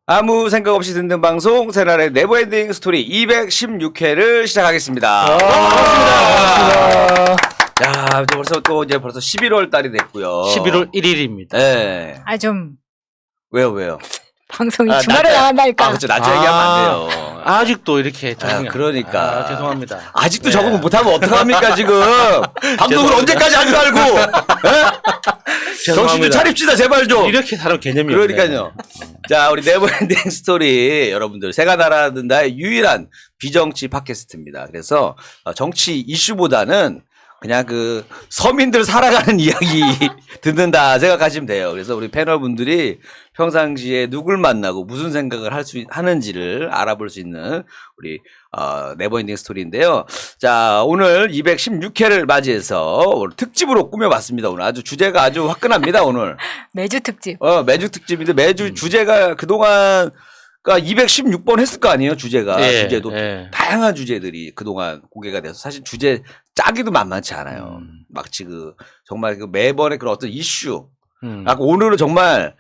아무 생각 없이 듣는 방송 새날의 네버엔딩 스토리 216회를 시작하겠습니다. 반갑습니다. 야, 벌써 11월 달이 됐고요. 11월 1일입니다. 네. 왜요? 방송이 주말에 나간다니까. 그렇죠. 낮에 얘기하면 안 돼요. 아직도 이렇게 그러니까. 죄송합니다. 아직도 적응 못하면 어떡합니까, 지금? 방송을 언제까지 안 알고? 정신 좀 차립시다, 제발 좀. 이렇게 다른 개념이 그러니까요. 자, 우리 네버엔딩 스토리 여러분들 새가 날아든다의 유일한 비정치 팟캐스트입니다. 그래서 정치 이슈보다는 그냥 그 서민들 살아가는 이야기 듣는다 생각하시면 돼요. 그래서 우리 패널분들이 평상시에 누굴 만나고 무슨 생각을 하는지를 알아볼 수 있는 우리 네버엔딩 스토리인데요. 자, 오늘 216회를 맞이해서 오늘 특집으로 꾸며봤습니다. 오늘 주제가 아주 화끈합니다. 오늘 매주 특집. 매주 특집인데 매주 주제가 그동안 그러니까 216번 했을 거 아니에요, 주제가. 주제도 다양한 주제들이 그동안 공개가 돼서 사실 주제 짜기도 만만치 않아요. 마치 정말 매번의 그런 어떤 이슈. 오늘은 정말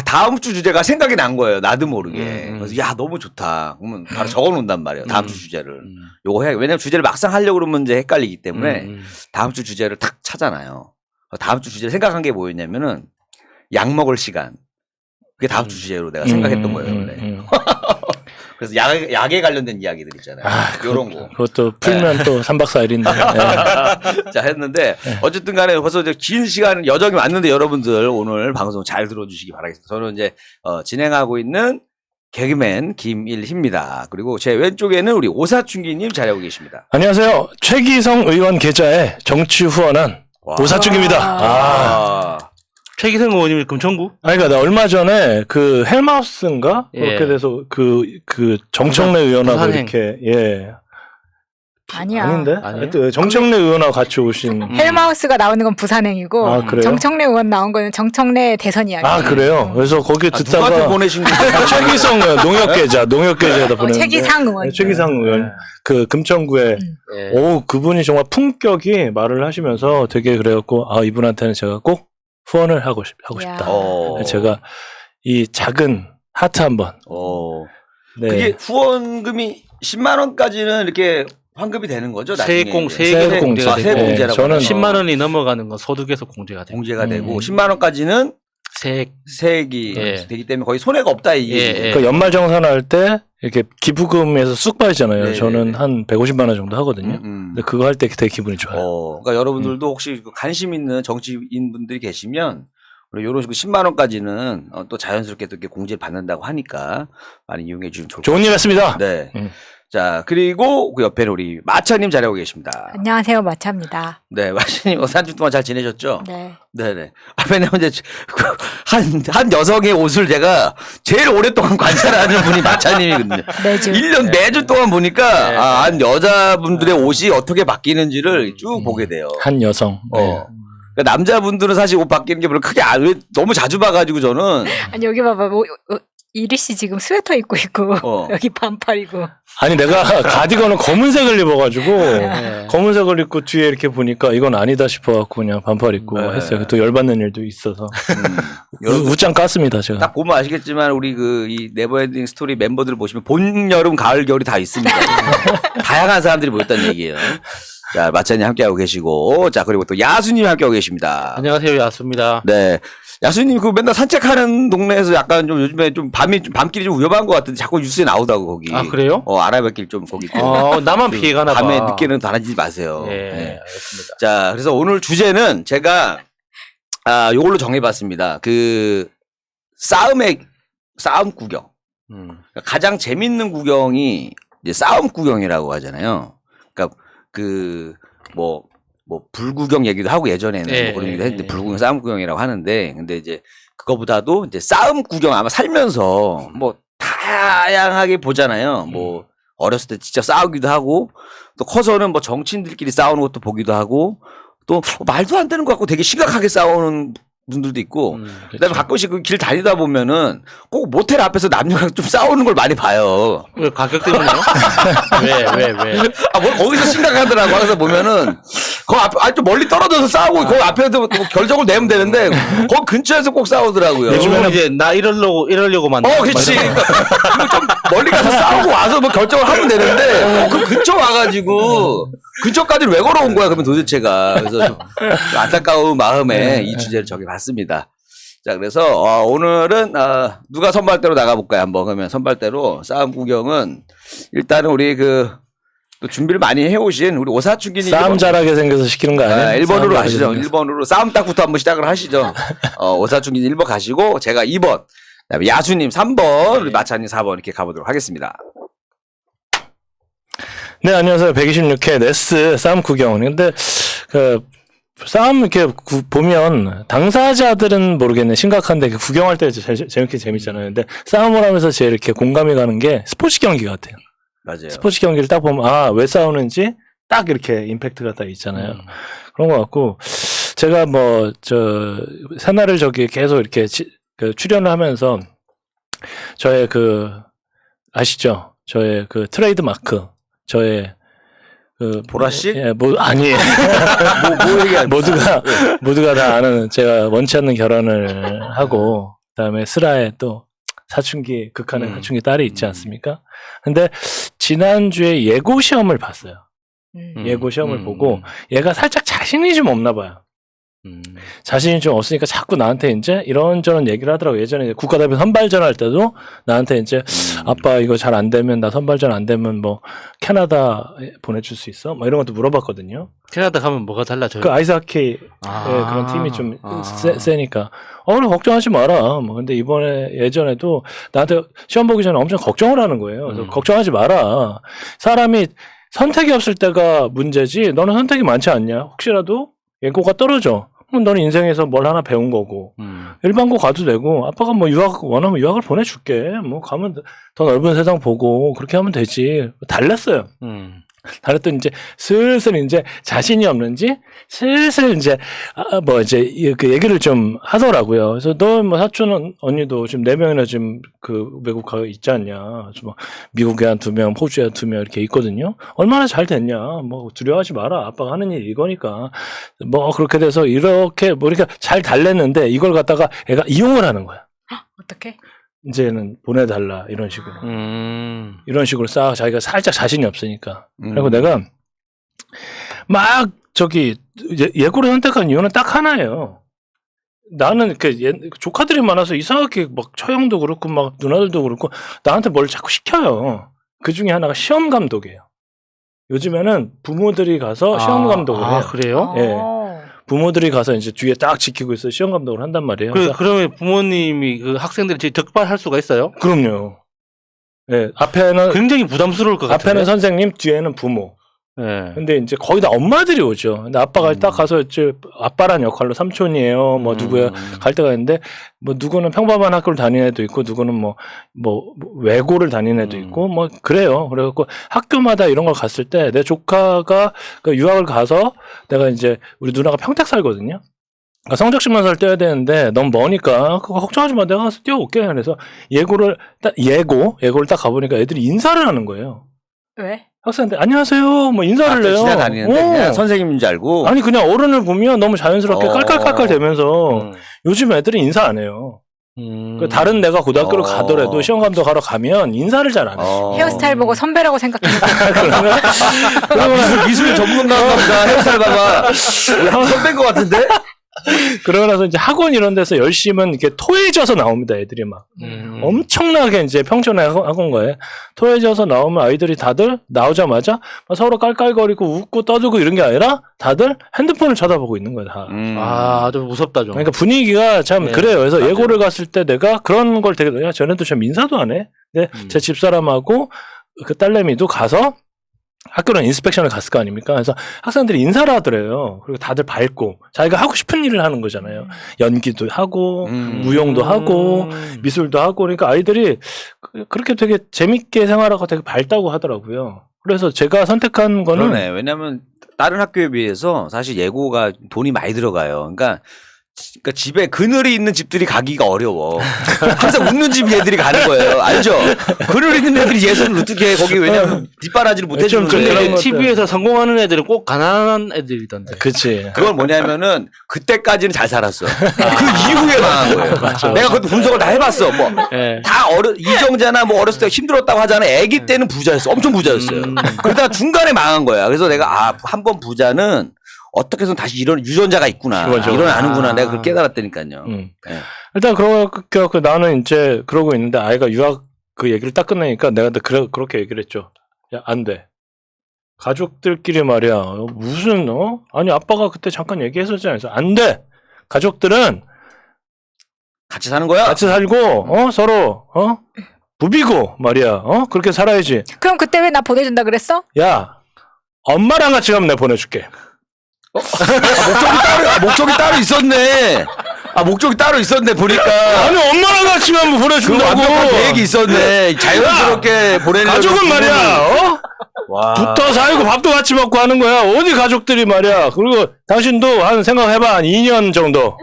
다음 주 주제가 생각이 난 거예요. 나도 모르게. 그래서 너무 좋다. 그러면 바로 적어 놓는단 말이에요. 다음 주 주제를. 요거 해야 왜냐면 주제를 막상 하려고 그러면 이제 헷갈리기 때문에 다음 주 주제를 탁 차잖아요. 다음 주 주제를 생각한 게 뭐였냐면은 약 먹을 시간. 그게 다음 주 주제로 내가 생각했던 거예요. 원래. 그래서 약에 관련된 이야기들 있잖아요. 요런 거. 그것도 풀면 또 3박 4일인데. 자, 했는데 어쨌든 간에 벌써 긴 시간 여정이 왔는데 여러분들 오늘 방송 잘 들어주시기 바라겠습니다. 저는 이제 진행하고 있는 개그맨 김일희입니다. 그리고 제 왼쪽에는 우리 오사춘기님 자리하고 계십니다. 안녕하세요. 최기성 의원 계좌에 정치 후원한 오사춘기입니다. 최기성 의원님이 금천구? 그러니까 나 얼마 전에 그 헬마우스인가 그렇게 돼서 그 정청래 의원하고 이렇게 아니야. 아닌데? 하여튼 정청래 의원하고 같이 오신. 헬마우스가 나오는 건 부산행이고 그래요? 정청래 의원 나온 거는 정청래 대선 이야기. 그래요? 그래서 거기 듣다가 누구한테 보내신 거예요? 최기성 의원 농협계좌에다 보냈는데. 최기상 의원. 최기상 의원. 그 금천구에 그분이 정말 품격이 말을 하시면서 되게 그래갖고 이분한테는 제가 꼭 후원을 하고 싶다. 제가 이 작은 하트 한번. 그게 후원금이 10만 원까지는 이렇게 환급이 되는 거죠? 세액 공제가 되고 저는 10만 원이 넘어가는 건 소득에서 공제가 되고 10만 원까지는 세액이 되기 때문에 거의 손해가 없다 이게. 그러니까 연말정산할 때 이렇게 기부금에서 쑥 빠지잖아요. 저는 한 150만 원 정도 하거든요. 근데 그거 할 때 되게 기분이 좋아요. 그러니까 여러분들도 혹시 관심 있는 정치인 분들이 계시면 이런 식으로 10만 원까지는 또 자연스럽게 또 이렇게 공제를 받는다고 하니까 많이 이용해 주시면 좋을 것 같아요. 좋은 일 했습니다. 네. 자, 그리고 그 옆에는 우리 마차님 자리하고 계십니다. 안녕하세요, 마차입니다. 네, 마차님, 한 주 동안 잘 지내셨죠? 네. 네네. 왜냐면 이제, 한 여성의 옷을 제가 제일 오랫동안 관찰하는 분이 마차님이거든요. 매주. 1년 매주 동안 보니까, 한 여자분들의 옷이 어떻게 바뀌는지를 쭉 보게 돼요. 한 여성. 그러니까 남자분들은 사실 옷 바뀌는 게 별로 크게 너무 자주 봐가지고 저는. 아니, 여기 봐봐. 이리 씨 지금 스웨터 입고 있고 여기 반팔이고. 아니 내가 가디건은 검은색을 입어가지고 검은색을 입고 뒤에 이렇게 보니까 이건 아니다 싶어갖고 그냥 반팔 입고 했어요. 또 열받는 일도 있어서 웃장 깠습니다 제가. 딱 보면 아시겠지만 우리 이 네버엔딩 스토리 멤버들 보시면 봄, 여름, 가을, 겨울이 다 있습니다. 다양한 사람들이 모였다는 얘기예요. 자, 마차님 함께하고 계시고, 자, 그리고 또 야수님 함께하고 계십니다. 안녕하세요, 야수입니다. 네. 야수님 맨날 산책하는 동네에서 약간 좀 요즘에 좀 밤길이 좀 위험한 것 같은데 자꾸 뉴스에 나오다고 거기. 그래요? 아라뱃길 좀 거기. 나만 피해가나 봐. 밤에 늦게는 다니지 마세요. 네, 알겠습니다. 자, 그래서 오늘 주제는 제가, 요걸로 정해봤습니다. 싸움 구경. 가장 재밌는 구경이 이제 싸움 구경이라고 하잖아요. 그러니까 불구경 얘기도 하고 예전에는 그런 얘기도 했는데 불구경 싸움 구경이라고 하는데 근데 이제 그거보다도 이제 싸움 구경 아마 살면서 다양하게 보잖아요. 어렸을 때 진짜 싸우기도 하고 또 커서는 정치인들끼리 싸우는 것도 보기도 하고 또 말도 안 되는 것 같고 되게 심각하게 싸우는 분들도 있고 그다음에 가끔씩 길 다니다 보면은 꼭 모텔 앞에서 남녀가 좀 싸우는 걸 많이 봐요. 왜 가격 때문에요? 왜? 거기서 심각하더라고. 그래서 보면은 그 앞에 좀 멀리 떨어져서 싸우고 그 앞에서 뭐 결정을 내면 되는데 그 근처에서 꼭 싸우더라고요. 요즘에는 이제 나 이러려고 만든. 그렇지. 그러니까 좀 멀리 가서 싸우고 와서 뭐 결정을 하면 되는데 그 근처 와가지고 근처까지는 왜 걸어온 거야? 그러면 도대체가 그래서 좀 안타까운 마음에 이 주제를 정해봤습니다. 자, 그래서 오늘은 누가 선발대로 나가볼까요? 한번 그러면 선발대로 싸움 구경은 일단은 우리 또 준비를 많이 해오신 우리 오사춘기님 싸움 잘하게 생겨서 시키는 거 아니에요? 1번으로 가시죠. 1번으로 싸움 딱부터 한번 시작을 하시죠. 오사춘기님 1번 가시고 제가 2번, 그다음에 야수님 3번, 우리 마차님 4번 이렇게 가보도록 하겠습니다. 네, 안녕하세요. 126회 네스 싸움 구경. 근데 싸움 이렇게 보면 당사자들은 모르겠네. 심각한데 구경할 때 재밌게 재밌잖아요. 근데 싸움을 하면서 제일 이렇게 공감이 가는 게 스포츠 경기 같아요. 맞아요. 스포츠 경기를 딱 보면 왜 싸우는지 딱 이렇게 임팩트가 딱 있잖아요. 그런 것 같고 제가 새날을 계속 이렇게 출연을 하면서 저의 아시죠? 저의 트레이드 마크, 저의 보라씨? 예, 아니에요. 모두가 다 아는 제가 원치 않는 결혼을 하고 그다음에 슬아에 또 사춘기 극한의 사춘기 딸이 있지 않습니까? 근데 지난주에 예고 시험을 봤어요. 예고 시험을 보고 얘가 살짝 자신이 좀 없나 봐요. 자신이 좀 없으니까 자꾸 나한테 이제 이런저런 얘기를 하더라고요. 예전에 국가대표 선발전 할 때도 나한테 이제 아빠 이거 잘 안 되면 나 선발전 안 되면 뭐 캐나다 보내줄 수 있어? 뭐 이런 것도 물어봤거든요. 캐나다 가면 뭐가 달라져요? 그 아이스하키 그런 팀이 좀 세니까 그래 걱정하지 마라. 뭐 근데 예전에도 나한테 시험 보기 전에 엄청 걱정을 하는 거예요. 그래서 걱정하지 마라. 사람이 선택이 없을 때가 문제지 너는 선택이 많지 않냐? 혹시라도 예고가 떨어져. 그럼 너는 인생에서 뭘 하나 배운 거고 일반고 가도 되고 아빠가 뭐 유학 원하면 유학을 보내줄게. 뭐 가면 더 넓은 세상 보고 그렇게 하면 되지. 달랬어요. 달랬더니 이제 슬슬 이제 자신이 없는지 슬슬 이제 그 얘기를 좀 하더라고요. 그래서 너 뭐 사촌 언니도 지금 4명이나 지금 외국 가 있지 않냐. 뭐 미국에 한 2명, 호주에 한 2명 이렇게 있거든요. 얼마나 잘 됐냐. 뭐 두려워하지 마라. 아빠가 하는 일이 이거니까. 뭐 그렇게 돼서 이렇게 뭐 이렇게 잘 달랬는데 이걸 갖다가 애가 이용을 하는 거야. 어떻게? 이제는 보내달라 이런 식으로 이런 식으로 싹 자기가 살짝 자신이 없으니까 그리고 내가 막 예고를 선택한 이유는 딱 하나예요. 나는 조카들이 많아서 이상하게 막 처형도 그렇고 막 누나들도 그렇고 나한테 뭘 자꾸 시켜요. 그 중에 하나가 시험 감독이에요. 요즘에는 부모들이 가서 시험 감독을 해요. 그래요? 예. 부모들이 가서 이제 뒤에 딱 지키고 있어 시험 감독을 한단 말이에요. 그러면 부모님이 그 학생들이 득발할 수가 있어요? 그럼요. 예, 앞에는 굉장히 부담스러울 것 같아요. 앞에는 선생님, 뒤에는 부모. 예. 근데 이제 거의 다 엄마들이 오죠. 근데 아빠가 딱 가서 이제 아빠란 역할로 삼촌이에요. 뭐 누구야 갈 때가 있는데 뭐 누구는 평범한 학교를 다니는 애도 있고 누구는 뭐 외고를 다니는 애도 있고 뭐 그래요. 그래갖고 학교마다 이런 걸 갔을 때 내 조카가 유학을 가서 내가 이제 우리 누나가 평택 살거든요. 그러니까 성적신문서를 떼야 되는데 너무 머니까 그거 걱정하지 마. 내가 가서 떼어올게. 그래서 예고를 딱 가보니까 애들이 인사를 하는 거예요. 왜? 학생한테 안녕하세요 뭐 인사를 해요. 지나다니는데 그냥 선생님인 줄 알고. 아니 그냥 어른을 보면 너무 자연스럽게 깔깔깔깔 대면서 요즘 애들은 인사 안 해요. 다른 내가 고등학교를 가더라도 시험 감독하러 가면 인사를 잘 안 해요. 헤어스타일 보고 선배라고 생각했는데. 미술 전문가인가 보다. 헤어스타일 봐봐. 선배인 것 같은데? 그러고 나서 이제 학원 이런 데서 열심은 이렇게 토해져서 나옵니다, 애들이 막. 엄청나게 이제 평촌에 학원가에 토해져서 나오면 아이들이 다들 나오자마자 서로 깔깔거리고 웃고 떠들고 이런 게 아니라 다들 핸드폰을 쳐다보고 있는 거야, 다. 좀 무섭다, 좀. 그러니까 분위기가 참 그래요. 그래서 맞아요. 예고를 갔을 때 내가 그런 걸 되게, 야, 쟤네도 참 인사도 안 해. 근데 제 집사람하고 그 딸내미도 가서 학교는 인스펙션을 갔을 거 아닙니까? 그래서 학생들이 인사를 하더래요. 그리고 다들 밝고 자기가 하고 싶은 일을 하는 거잖아요. 연기도 하고 무용도 하고 미술도 하고 그러니까 아이들이 그렇게 되게 재밌게 생활하고 되게 밝다고 하더라고요. 그래서 제가 선택한 거는 그러네. 왜냐하면 다른 학교에 비해서 사실 예고가 돈이 많이 들어가요. 그러니까 그러니까 집에 그늘이 있는 집들이 가기가 어려워. 항상 웃는 집 애들이 가는 거예요. 알죠? 그늘 있는 애들이 예술을 어떻게 거기 왜냐면 뒷바라지를 못 해주는데. TV에서 성공하는 애들은 꼭 가난한 애들이던데. 그치. 그건 뭐냐면은 그때까지는 잘 살았어. 그 이후에 망한 거예요. 맞아. 내가 그 분석을 다 해봤어. 뭐 다 이정재나 뭐 어렸을 때 힘들었다고 하잖아. 아기 때는 부자였어. 엄청 부자였어요. 그러다가 중간에 망한 거야. 그래서 내가 한 번 부자는 어떻게 해서 다시 이런 유전자가 있구나. 일어나는구나. 내가 그걸 깨달았다니까요. 네. 일단 그렇게 나는 이제 그러고 있는데 아이가 유학 그 얘기를 딱 끝내니까 내가 그렇게 얘기를 했죠. 야, 안 돼. 가족들끼리 말이야. 무슨 아니 아빠가 그때 잠깐 얘기했었잖아요. 그래서 안 돼. 가족들은 같이 사는 거야? 같이 살고 서로 부비고 말이야. 그렇게 살아야지. 그럼 그때 왜 나 보내준다 그랬어? 야, 엄마랑 같이 가면 내가 보내줄게. 목적이 따로 있었네. 목적이 따로 있었네 보니까. 아니 엄마랑 같이 가면 보내준다고. 계획이 있었네. 자연스럽게 보내려고. 가족은 말이야. 붙어 살고 밥도 같이 먹고 하는 거야. 어디 가족들이 말이야. 그리고 당신도 한 생각해봐. 한 2년 정도.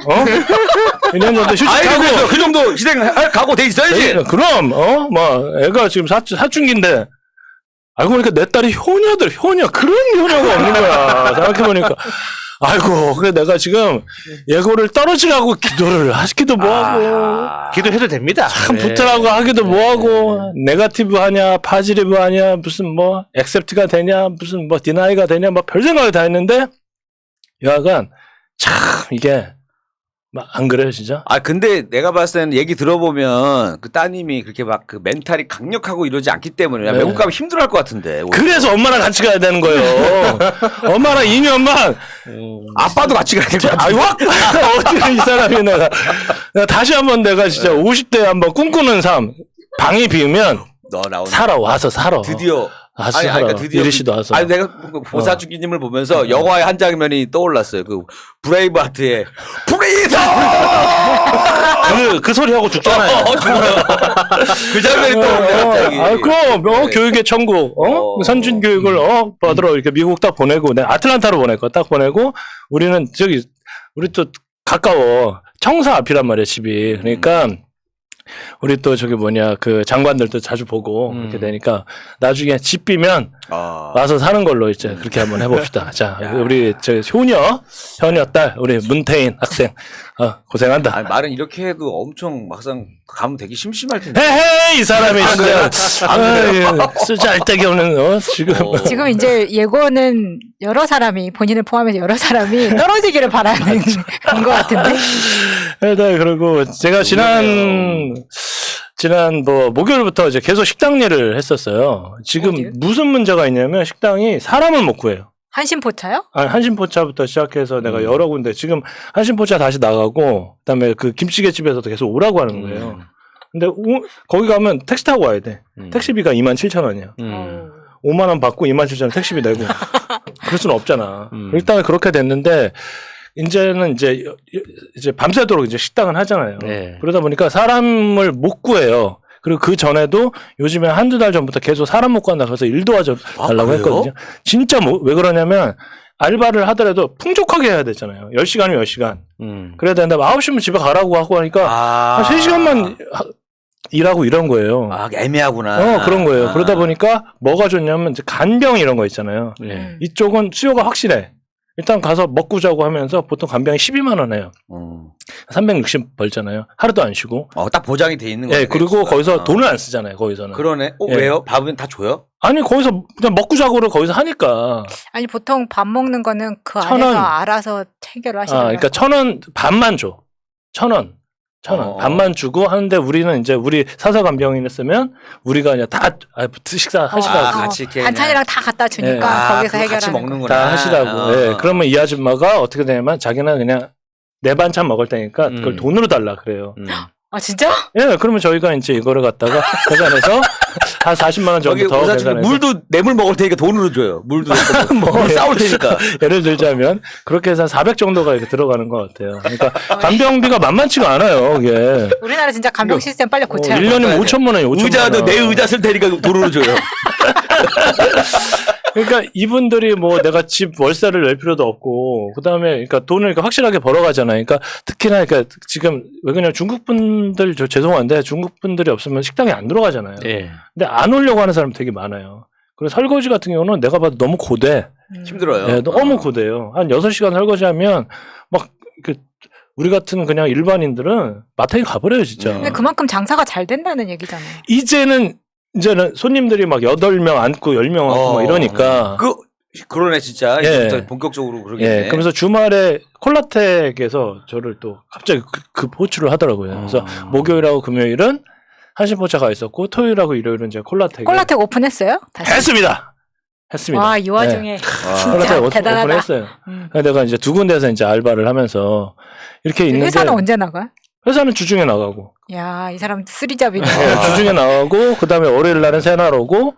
2년 정도 휴직하고. 그 정도 희생하고 돼 있어야지. 그럼 뭐 애가 지금 사춘기인데 알고 보니까 내 딸이 효녀 그런 효녀가 없는 거야. 생각해보니까 아이고 그래 내가 지금 예고를 떨어지라고 기도를 하기도 뭐하고 기도해도 됩니다. 참 붙으라고 하기도 뭐하고 네거티브 하냐 파지티브 하냐 무슨 뭐 액셉트가 되냐 무슨 뭐 디나이가 되냐 뭐 별 생각을 다 했는데 여하간 참 이게 안 그래요 진짜? 근데 내가 봤을 때는 얘기 들어보면 그 따님이 그렇게 막 그 멘탈이 강력하고 이러지 않기 때문에 네. 외국 가면 힘들어할 것 같은데. 그래서 엄마랑 같이 가야 되는 거예요. 엄마랑 2년만 아빠도 같이 가야 될 것 같아. 어떻게 이 사람이 내가 다시 한번 내가 진짜 50대 한번 꿈꾸는 삶 방이 비우면 와서 살아. 드디어. 그러니까 드디어 이리 씨도 와서. 내가 보사주기님을 보면서 영화의 한 장면이 떠올랐어요. 그 브레이브하트의 프리더. 그 소리 하고 죽잖아요. 그 장면이 떠올랐어요. 갑자기. 그럼 교육의 천국, 선진 교육을 받으러 이렇게 미국 딱 보내고, 내가 아틀란타로 보냈고 딱 보내고, 우리는 우리 또 가까워 청사 앞이란 말이야 집이. 그러니까. 우리 또 그 장관들도 자주 보고 그렇게 되니까 나중에 집 비면 와서 사는 걸로 이제 그렇게 한번 해봅시다. 자, 우리 효녀 딸 우리 문태인 학생 고생한다. 말은 이렇게 해도 엄청 막상 가면 되게 심심할 텐데. 헤헤 이 사람이 진짜 쓸데기 없는 지금 이제 예고는 여러 사람이 본인을 포함해서 여러 사람이 떨어지기를 바라는 것 같은데. 일단 그리고 제가 지난 목요일부터 이제 계속 식당 일을 했었어요. 지금 무슨 문제가 있냐면 식당이 사람을 못 구해요. 한신포차요? 한신포차부터 시작해서 내가 여러 군데 지금 한신포차 다시 나가고 그다음에 그 김치찌개집에서도 계속 오라고 하는 거예요. 근데 거기 가면 택시 타고 와야 돼. 택시비가 27,000원이야. 5만 원 받고 27,000원 택시비 내고 그럴 수는 없잖아. 일단 그렇게 됐는데 이제는 이제 밤새도록 이제 식당을 하잖아요. 네. 그러다 보니까 사람을 못 구해요. 그리고 그 전에도 요즘에 한두 달 전부터 계속 사람 못 구한다 그래서 일도 달라고 했거든요. 진짜 왜 그러냐면 알바를 하더라도 풍족하게 해야 되잖아요. 10시간이면 10시간. 그래야 되는데 9시면 집에 가라고 하고 하니까 한 3시간만 일하고 이런 거예요. 애매하구나. 그런 거예요. 그러다 보니까 뭐가 좋냐면 이제 간병 이런 거 있잖아요. 이쪽은 수요가 확실해. 일단 가서 먹고 자고 하면서 보통 간병이 12만 원 해요. 360 벌잖아요. 하루도 안 쉬고. 딱 보장이 돼 있는 거예요. 네, 그리고 거기서 돈을 안 쓰잖아요. 거기서는. 그러네. 왜요? 밥은 다 줘요? 아니 거기서 그냥 먹고 자고를 거기서 하니까. 아니 보통 밥 먹는 거는 그 안에서 알아서 해결을 하시더라고요. 그러니까 1,000원 반만 줘. 1,000원. 반만 주고 하는데 우리는 이제 우리 사서간병인을 쓰면 우리가 그냥 다 식사 하시라고 같이 반찬이랑 다 갖다 주니까 거기서 해결하는 같이 먹는구나. 다 하시라고. 네. 그러면 이 아줌마가 어떻게 되냐면 자기는 그냥 내 반찬 먹을 테니까 그걸 돈으로 달라 그래요. 진짜? 예, 그러면 저희가 이제 이거를 갖다가 계산해서 한 40만 원 정도 더 계산해서 물도 뇌물 먹을 테니까 돈으로 줘요. 물도 싸울 테니까. 예를 들자면 그렇게 해서 한 400 정도가 이렇게 들어가는 것 같아요. 그러니까 간병비가 만만치가 않아요. 이게. 우리나라 진짜 간병 시스템 빨리 고쳐야 돼요. 1년에 5천만 원이 5천만 원. 내 의자 쓸 테니까 돈으로 줘요. 그러니까 이분들이 뭐 내가 집 월세를 낼 필요도 없고 그다음에 그러니까 돈을 그러니까 확실하게 벌어가잖아요. 그러니까 특히나 그러니까 지금 왜 그냥 중국 분들 저 죄송한데 중국 분들이 없으면 식당에 안 들어가잖아요. 예. 근데 안 오려고 하는 사람 되게 많아요. 그리고 설거지 같은 경우는 내가 봐도 너무 고돼. 힘들어요. 네, 너무 고돼요. 한 6시간 설거지하면 막 우리 같은 그냥 일반인들은 마트에 가버려요, 진짜. 근데 그만큼 장사가 잘 된다는 얘기잖아요. 이제는 손님들이 막 8명 앉고 10명 앉고 막 이러니까. 그러네, 진짜. 예. 이제부터 본격적으로 그러겠네. 예. 그러면서 주말에 콜라텍에서 저를 또 갑자기 그 호출을 하더라고요. 그래서 목요일하고 금요일은 한신포차가 있었고 토요일하고 일요일은 제가 콜라텍 오픈했어요? 다시? 했습니다. 와, 이 와중에 진짜 대단하다. 오픈했어요. 내가 이제 2군데에서 이제 알바를 하면서 이렇게 있는데 회사는 언제 나가? 회사는 주중에 나가고. 야, 이 사람 쓰리잡이네. 주중에 나가고 그다음에 월요일 날은 새나로고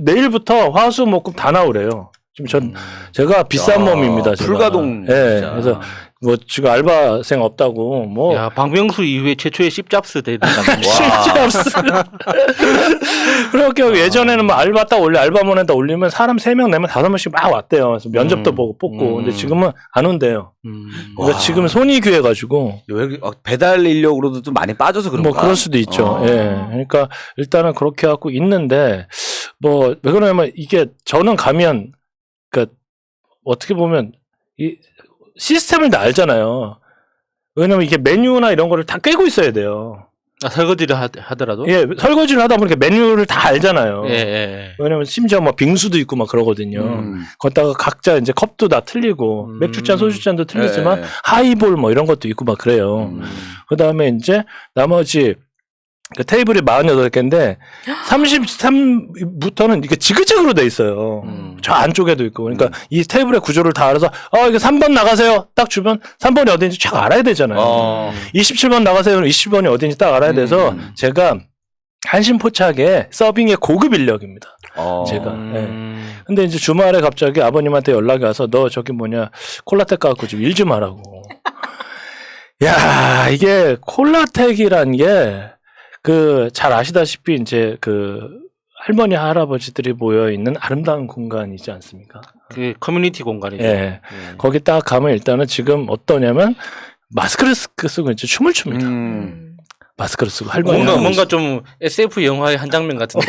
내일부터 화수 목금 다 나오래요. 지금 제가 비싼 몸입니다. 제가. 불가동. 예. 그래서 뭐 지금 알바생 없다고 뭐. 야, 박명수 이후에 최초의 씹잡스 대단한. 씹잡스. 그렇게 예전에는 뭐 알바 딱 알바몬에다 올리면 사람 3명 내면 5명씩 막 왔대요. 그래서 면접도 보고 뽑고. 근데 지금은 안 온대요. 그러니까 지금 손이 귀해가지고. 배달 인력으로도 좀 많이 빠져서 그런가? 뭐 그럴 수도 있죠. 예. 그러니까 일단은 그렇게 하고 있는데 뭐 왜 그러냐면 이게 저는 가면 그러니까 어떻게 보면 이 시스템을 다 알잖아요. 왜냐면 이게 메뉴나 이런 거를 다 꿰고 있어야 돼요. 아, 설거지를 하더라도? 예, 설거지를 하다 보니까 메뉴를 다 알잖아요. 예. 왜냐면 심지어 뭐 빙수도 있고 막 그러거든요. 거기다가 각자 이제 컵도 다 틀리고 맥주잔, 소주잔도 틀리지만 하이볼 뭐 이런 것도 있고 막 그래요. 그 다음에 이제 나머지 그 테이블이 48개인데 33부터는 이게 지그재그로 돼 있어요. 저 안쪽에도 있고. 그러니까 이 테이블의 구조를 다 알아서 이게 3번 나가세요. 딱 주면 3번이 어딘지 쫙 알아야 되잖아요. 27번 나가세요. 27번이 어딘지 딱 알아야 돼서 제가 한신포차계 서빙의 고급 인력입니다. 제가. 예. 근데 이제 주말에 갑자기 아버님한테 연락이 와서 너 저기 콜라텍 갖고 좀 일 좀 하라고. 야, 이게 콜라텍이란 게 잘 아시다시피 이제 할머니 할아버지들이 모여 있는 아름다운 공간이지 않습니까? 그 커뮤니티 공간이죠. 예. 거기 딱 가면 일단은 지금 어떠냐면 마스크를 쓰고 이제 춤을 춥니다. 마스크를 쓰고 할머니 뭔가 좀 SF 영화의 한 장면 같은데.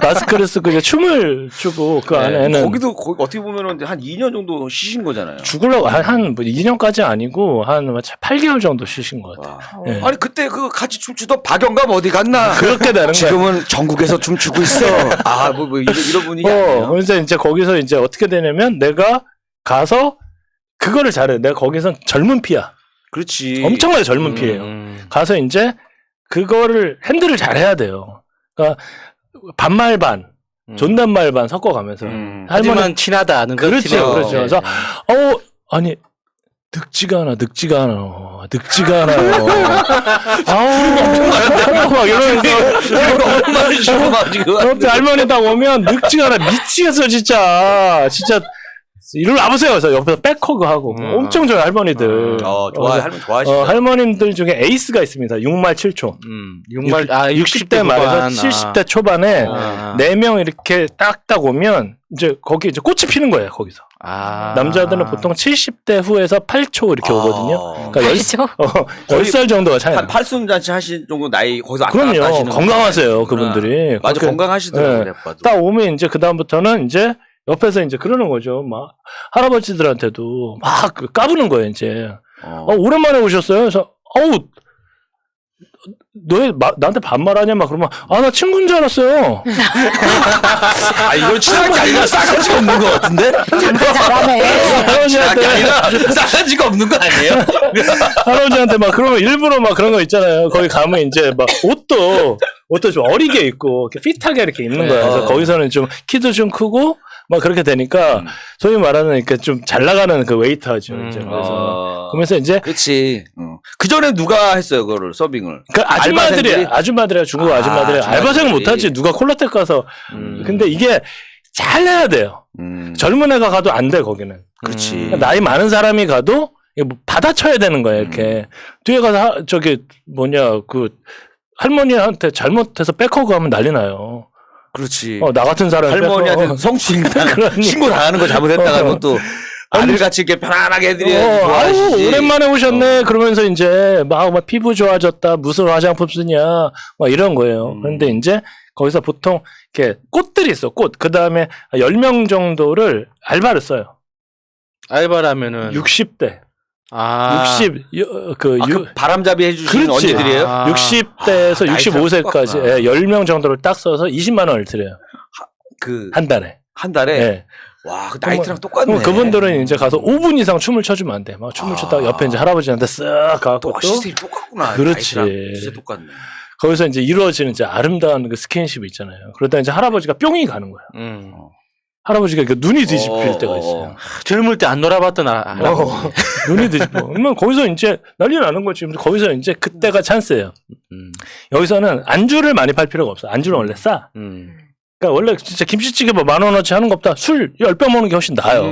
마스크를 쓰고 이제 춤을 추고 그 안에는 거기도 어떻게 보면은 한 2년 정도 쉬신 거잖아요. 죽으려고 한 2년까지 아니고 한 8개월 정도 쉬신 것 같아요. 네. 아니 그때 같이 춤추던 박영감 어디 갔나? 그렇게 되는 거예요. 지금은 전국에서 춤추고 있어. 이런 분위기 아니에요? 그래서 이제 거기서 이제 어떻게 되냐면 내가 가서 그거를 잘해. 내가 거기선 젊은 피야. 그렇지. 엄청나게 젊은 피예요. 가서 이제 그거를 핸들을 잘 해야 돼요. 그러니까 반말 반, 존댓말 반 섞어가면서. 하지만 친하다는 거. 그렇죠. 그래서 아니 늙지가 않아요. 막 이러면서 할머니 딱 오면 늙지가 않아. 미치겠어 진짜. 이리로 와보세요. 그래서 옆에서 백허그 하고 엄청 좋아요 할머니들. 할머니 좋아하시죠. 할머님들 중에 에이스가 있습니다. 6말 7초. 60대 말에서 70대 초반에 4명 이렇게 딱딱 오면 이제 거기 이제 꽃이 피는 거예요. 거기서. 남자들은 보통 70대 후에서 8초 이렇게 오거든요. 그러니까 10살 정도가 차이. 한 팔순잔치 하신 정도 나이 거기서 그럼요. 건강하세요 그분들이. 맞아 건강하시더라고요. 네. 딱 오면 이제 그 다음부터는 이제 옆에서 이제 그러는 거죠. 막 할아버지들한테도 막 까부는 거예요. 이제 오랜만에 오셨어요. 그래서 너 나한테 반말하냐 막 그러면 나 친구인 줄 알았어요. 이건 친하게 아니라 싸가지가 없는 것 같은데? 장사 잘하네. 할아버지한테 싸가지가 없는 거 아니에요? 할아버지한테 막 그러면 일부러 막 그런 거 있잖아요. 거기 가면 이제 막 옷도 좀 어리게 입고 이렇게 핏하게 이렇게 입는 거야. 그래서 거기서는 좀 키도 좀 크고 막 그렇게 되니까 소위 말하는 이렇게 좀 잘 나가는 그 웨이터죠. 이제 그러면서 이제 그렇지. 그 전에 누가 했어요 그거를 서빙을? 그 아줌마들이야 중국 아줌마들이 알바생은 못하지. 누가 콜라텍 가서. 근데 이게 잘 해야 돼요. 젊은 애가 가도 안 돼 거기는. 그렇지. 나이 많은 사람이 가도 받아쳐야 되는 거야 이렇게. 뒤에 가서 할머니한테 잘못해서 백허그 하면 난리 나요. 그렇지. 나 같은 사람 할머니한테 성추행 신고 당하는 거 잘못했다가 그건 또 아들같이 이렇게 편안하게 애들이 좋아하시지. 오랜만에 오셨네. 그러면서 이제 막 피부 좋아졌다. 무슨 화장품 쓰냐. 막 이런 거예요. 그런데 이제 거기서 보통 이렇게 꽃들이 있어. 꽃. 그 다음에 10명 정도를 알바를 써요. 알바라면은 60대. 아. 60, 그 바람잡이 해주시는 그렇지. 언니들이에요? 60대에서 65세까지 10명 정도를 딱 써서 20만 원을 드려요. 한 달에. 한 달에? 네. 와, 그 나이트랑 똑같네. 그분들은 이제 가서 5분 이상 춤을 춰주면 안 돼. 막 춤을 췄다가 옆에 이제 할아버지한테 쓱 가고. 또 시스템이 똑같구나. 그렇지. 진짜 똑같네. 거기서 이제 이루어지는 이제 아름다운 그 스킨십이 있잖아요. 그러다 이제 할아버지가 뿅이 가는 거야. 할아버지가 그 눈이 뒤집힐 때가 있어요. 젊을 때 안 놀아봤던 눈이 뒤집혀. 그러면 거기서 이제 난리 나는 거지. 거기서 이제 그때가 찬스예요. 여기서는 안주를 많이 팔 필요가 없어. 안주는 원래 싸. 그러니까 원래 진짜 김치찌개 뭐 10,000원어치 하는 것보다 술 10병 먹는 게 훨씬 나아요.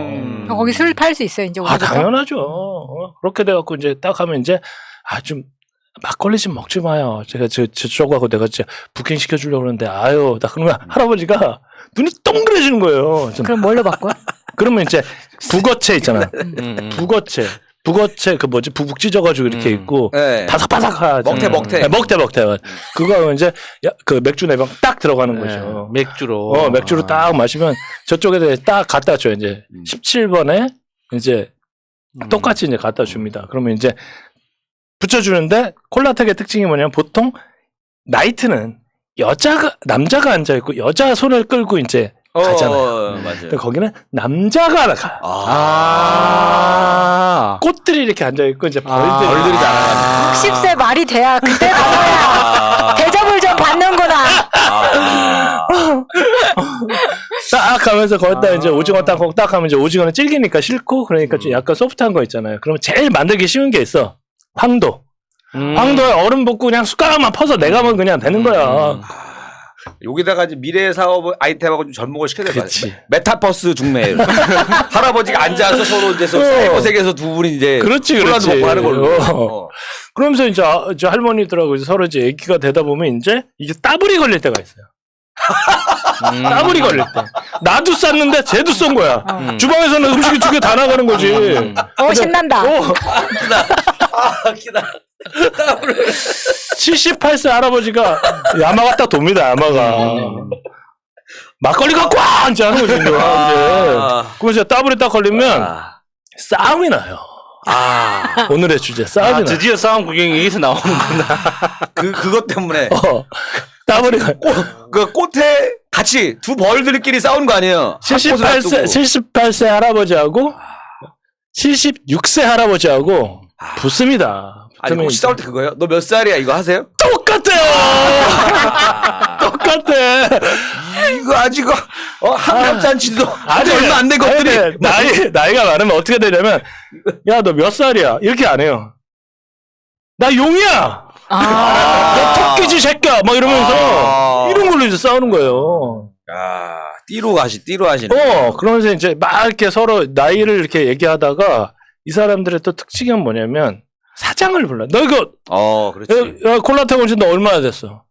거기 술 팔 수 있어요, 이제. 당연하죠. 그렇게 돼갖고 이제 딱 하면 이제 좀 막걸리 좀 먹지 마요. 제가 저쪽하고 내가 진짜 부킹 시켜주려고 그러는데 딱 그러면 할아버지가 눈이 동그래지는 거예요. 그럼 뭘로 바꿔? 그러면 이제 북어채 있잖아. 북어채 그 뭐지 부북 찢어가지고 이렇게 있고 바삭바삭하죠. 먹태. 먹태. 그거 하면 이제 그 맥주 4병 딱 들어가는 거죠. 맥주로. 맥주로 딱 마시면 저쪽에 딱 갖다 줘요. 이제 17번에 이제 똑같이 이제 갖다 줍니다. 그러면 이제 붙여주는데 콜라텍의 특징이 뭐냐면 보통 나이트는 남자가 앉아있고 여자 손을 끌고 이제 가잖아요. 맞아요. 근데 거기는 남자가 가. 꽃들이 이렇게 앉아있고 이제 벌들이 다 60세 말이 돼야 그때 가서야 대접을 좀 받는구나. 딱 하면서 거기다 이제 오징어 땅콩 딱 하면 이제 오징어는 질기니까 싫고 그러니까 좀 약간 소프트한 거 있잖아요. 그러면 제일 만들기 쉬운 게 있어. 황도. 황도에 얼음 붓고 그냥 숟가락만 퍼서 내가면 그냥 되는 거야. 여기다가 이제 미래 사업 아이템하고 좀 접목을 시켜야 될 것 같아요. 메타버스 중매. 할아버지가 앉아서 서로 이제 사이버 세계에서 두 분이 이제 그렇지. 먹고 하는 걸로. 그러면서 이제 할머니들하고 서로 이제 얘기가 되다 보면 이제 이게 따블이 걸릴 때가 있어요. 따블이 걸릴 때. 나도 쌌는데 쟤도 쏜 거야. 주방에서는 음식이 2개 다 나가는 거지. 신난다. 기다. 78세 할아버지가 야마가 딱 돕니다. 야마가. 막걸리 갖고 와! 이제 하는 거지. 이제. 그래서 따블이 딱 걸리면 싸움이 나요. 오늘의 주제 싸움이 나요. 드디어 싸움 구경이 여기서 나오는구나. 그것 때문에. 따블이 그 꽃에 같이 두 벌들끼리 싸우는 거 아니에요? 78세 할아버지하고 76세 할아버지하고 붙습니다. 아니 혹시 싸울 때 그거예요? 너 몇 살이야 이거 하세요? 똑같아요. 똑같아. 이거 아직 한갑잔치도 아직 얼마 안 된 것들이 나이가 많으면 어떻게 되냐면 야 너 몇 살이야 이렇게 안 해요. 나 용이야. 너 토끼지 새끼야 막 이러면서 이런 걸로 이제 싸우는 거예요. 띠로 하시네. 그러면서 이제 막 이렇게 서로 나이를 이렇게 얘기하다가 이 사람들의 또 특징이 뭐냐면 사장을 불러. 너 이거 그렇지. 야 콜라텍 온지 너 얼마나 됐어?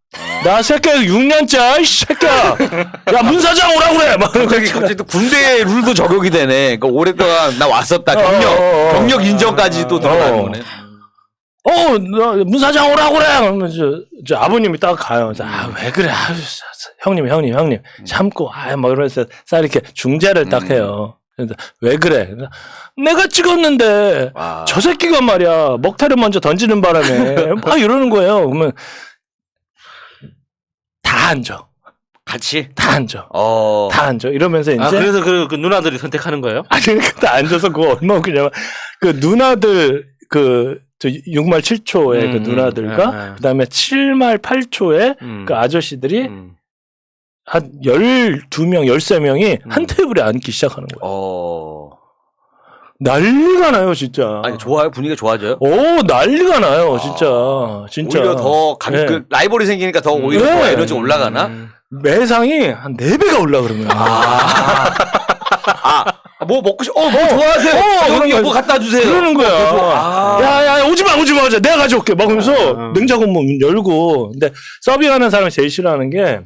나 새끼야 6년째 이 새끼야. 야 문 사장 오라고 그래. 막 갑자기 또 군대 룰도 적용이 되네. 그러니까 오랫동안 나 왔었다. 경력 인정까지도 들어가는 거네. 문 사장 오라고 그래. 그러면 저 아버님이 딱 가요. 왜 그래? 형님 참고 막 이러면서 싹 이렇게 중재를 딱 해요. 그래서 왜 그래? 내가 찍었는데 저 새끼가 말이야 먹태를 먼저 던지는 바람에 막 이러는 거예요. 그러면 다 앉아. 같이 다 앉아. 다 앉아. 이러면서 이제 그래서 그 누나들이 선택하는 거예요? 그때 앉아서 그거 얼마나 웃기냐면 그 누나들 저 6말 7초의 그 누나들과 그다음에 7말 8초의 그 아저씨들이 한 12명, 13명이 한 테이블에 앉기 시작하는 거예요. 난리가 나요, 진짜. 아니, 좋아요? 분위기가 좋아져요? 난리가 나요, 진짜. 오히려 더 그 라이벌이 생기니까 더 오히려 더 에너지 올라가나? 매상이 한 4배가 올라 그러면. 뭐 먹고 뭐 좋아하세요? 형님 뭐 갖다 주세요. 그러는 거야. 야, 오지 마. 내가 가져올게. 막 그러면서 냉장고 문 열고. 근데 서빙하는 사람이 제일 싫어하는 게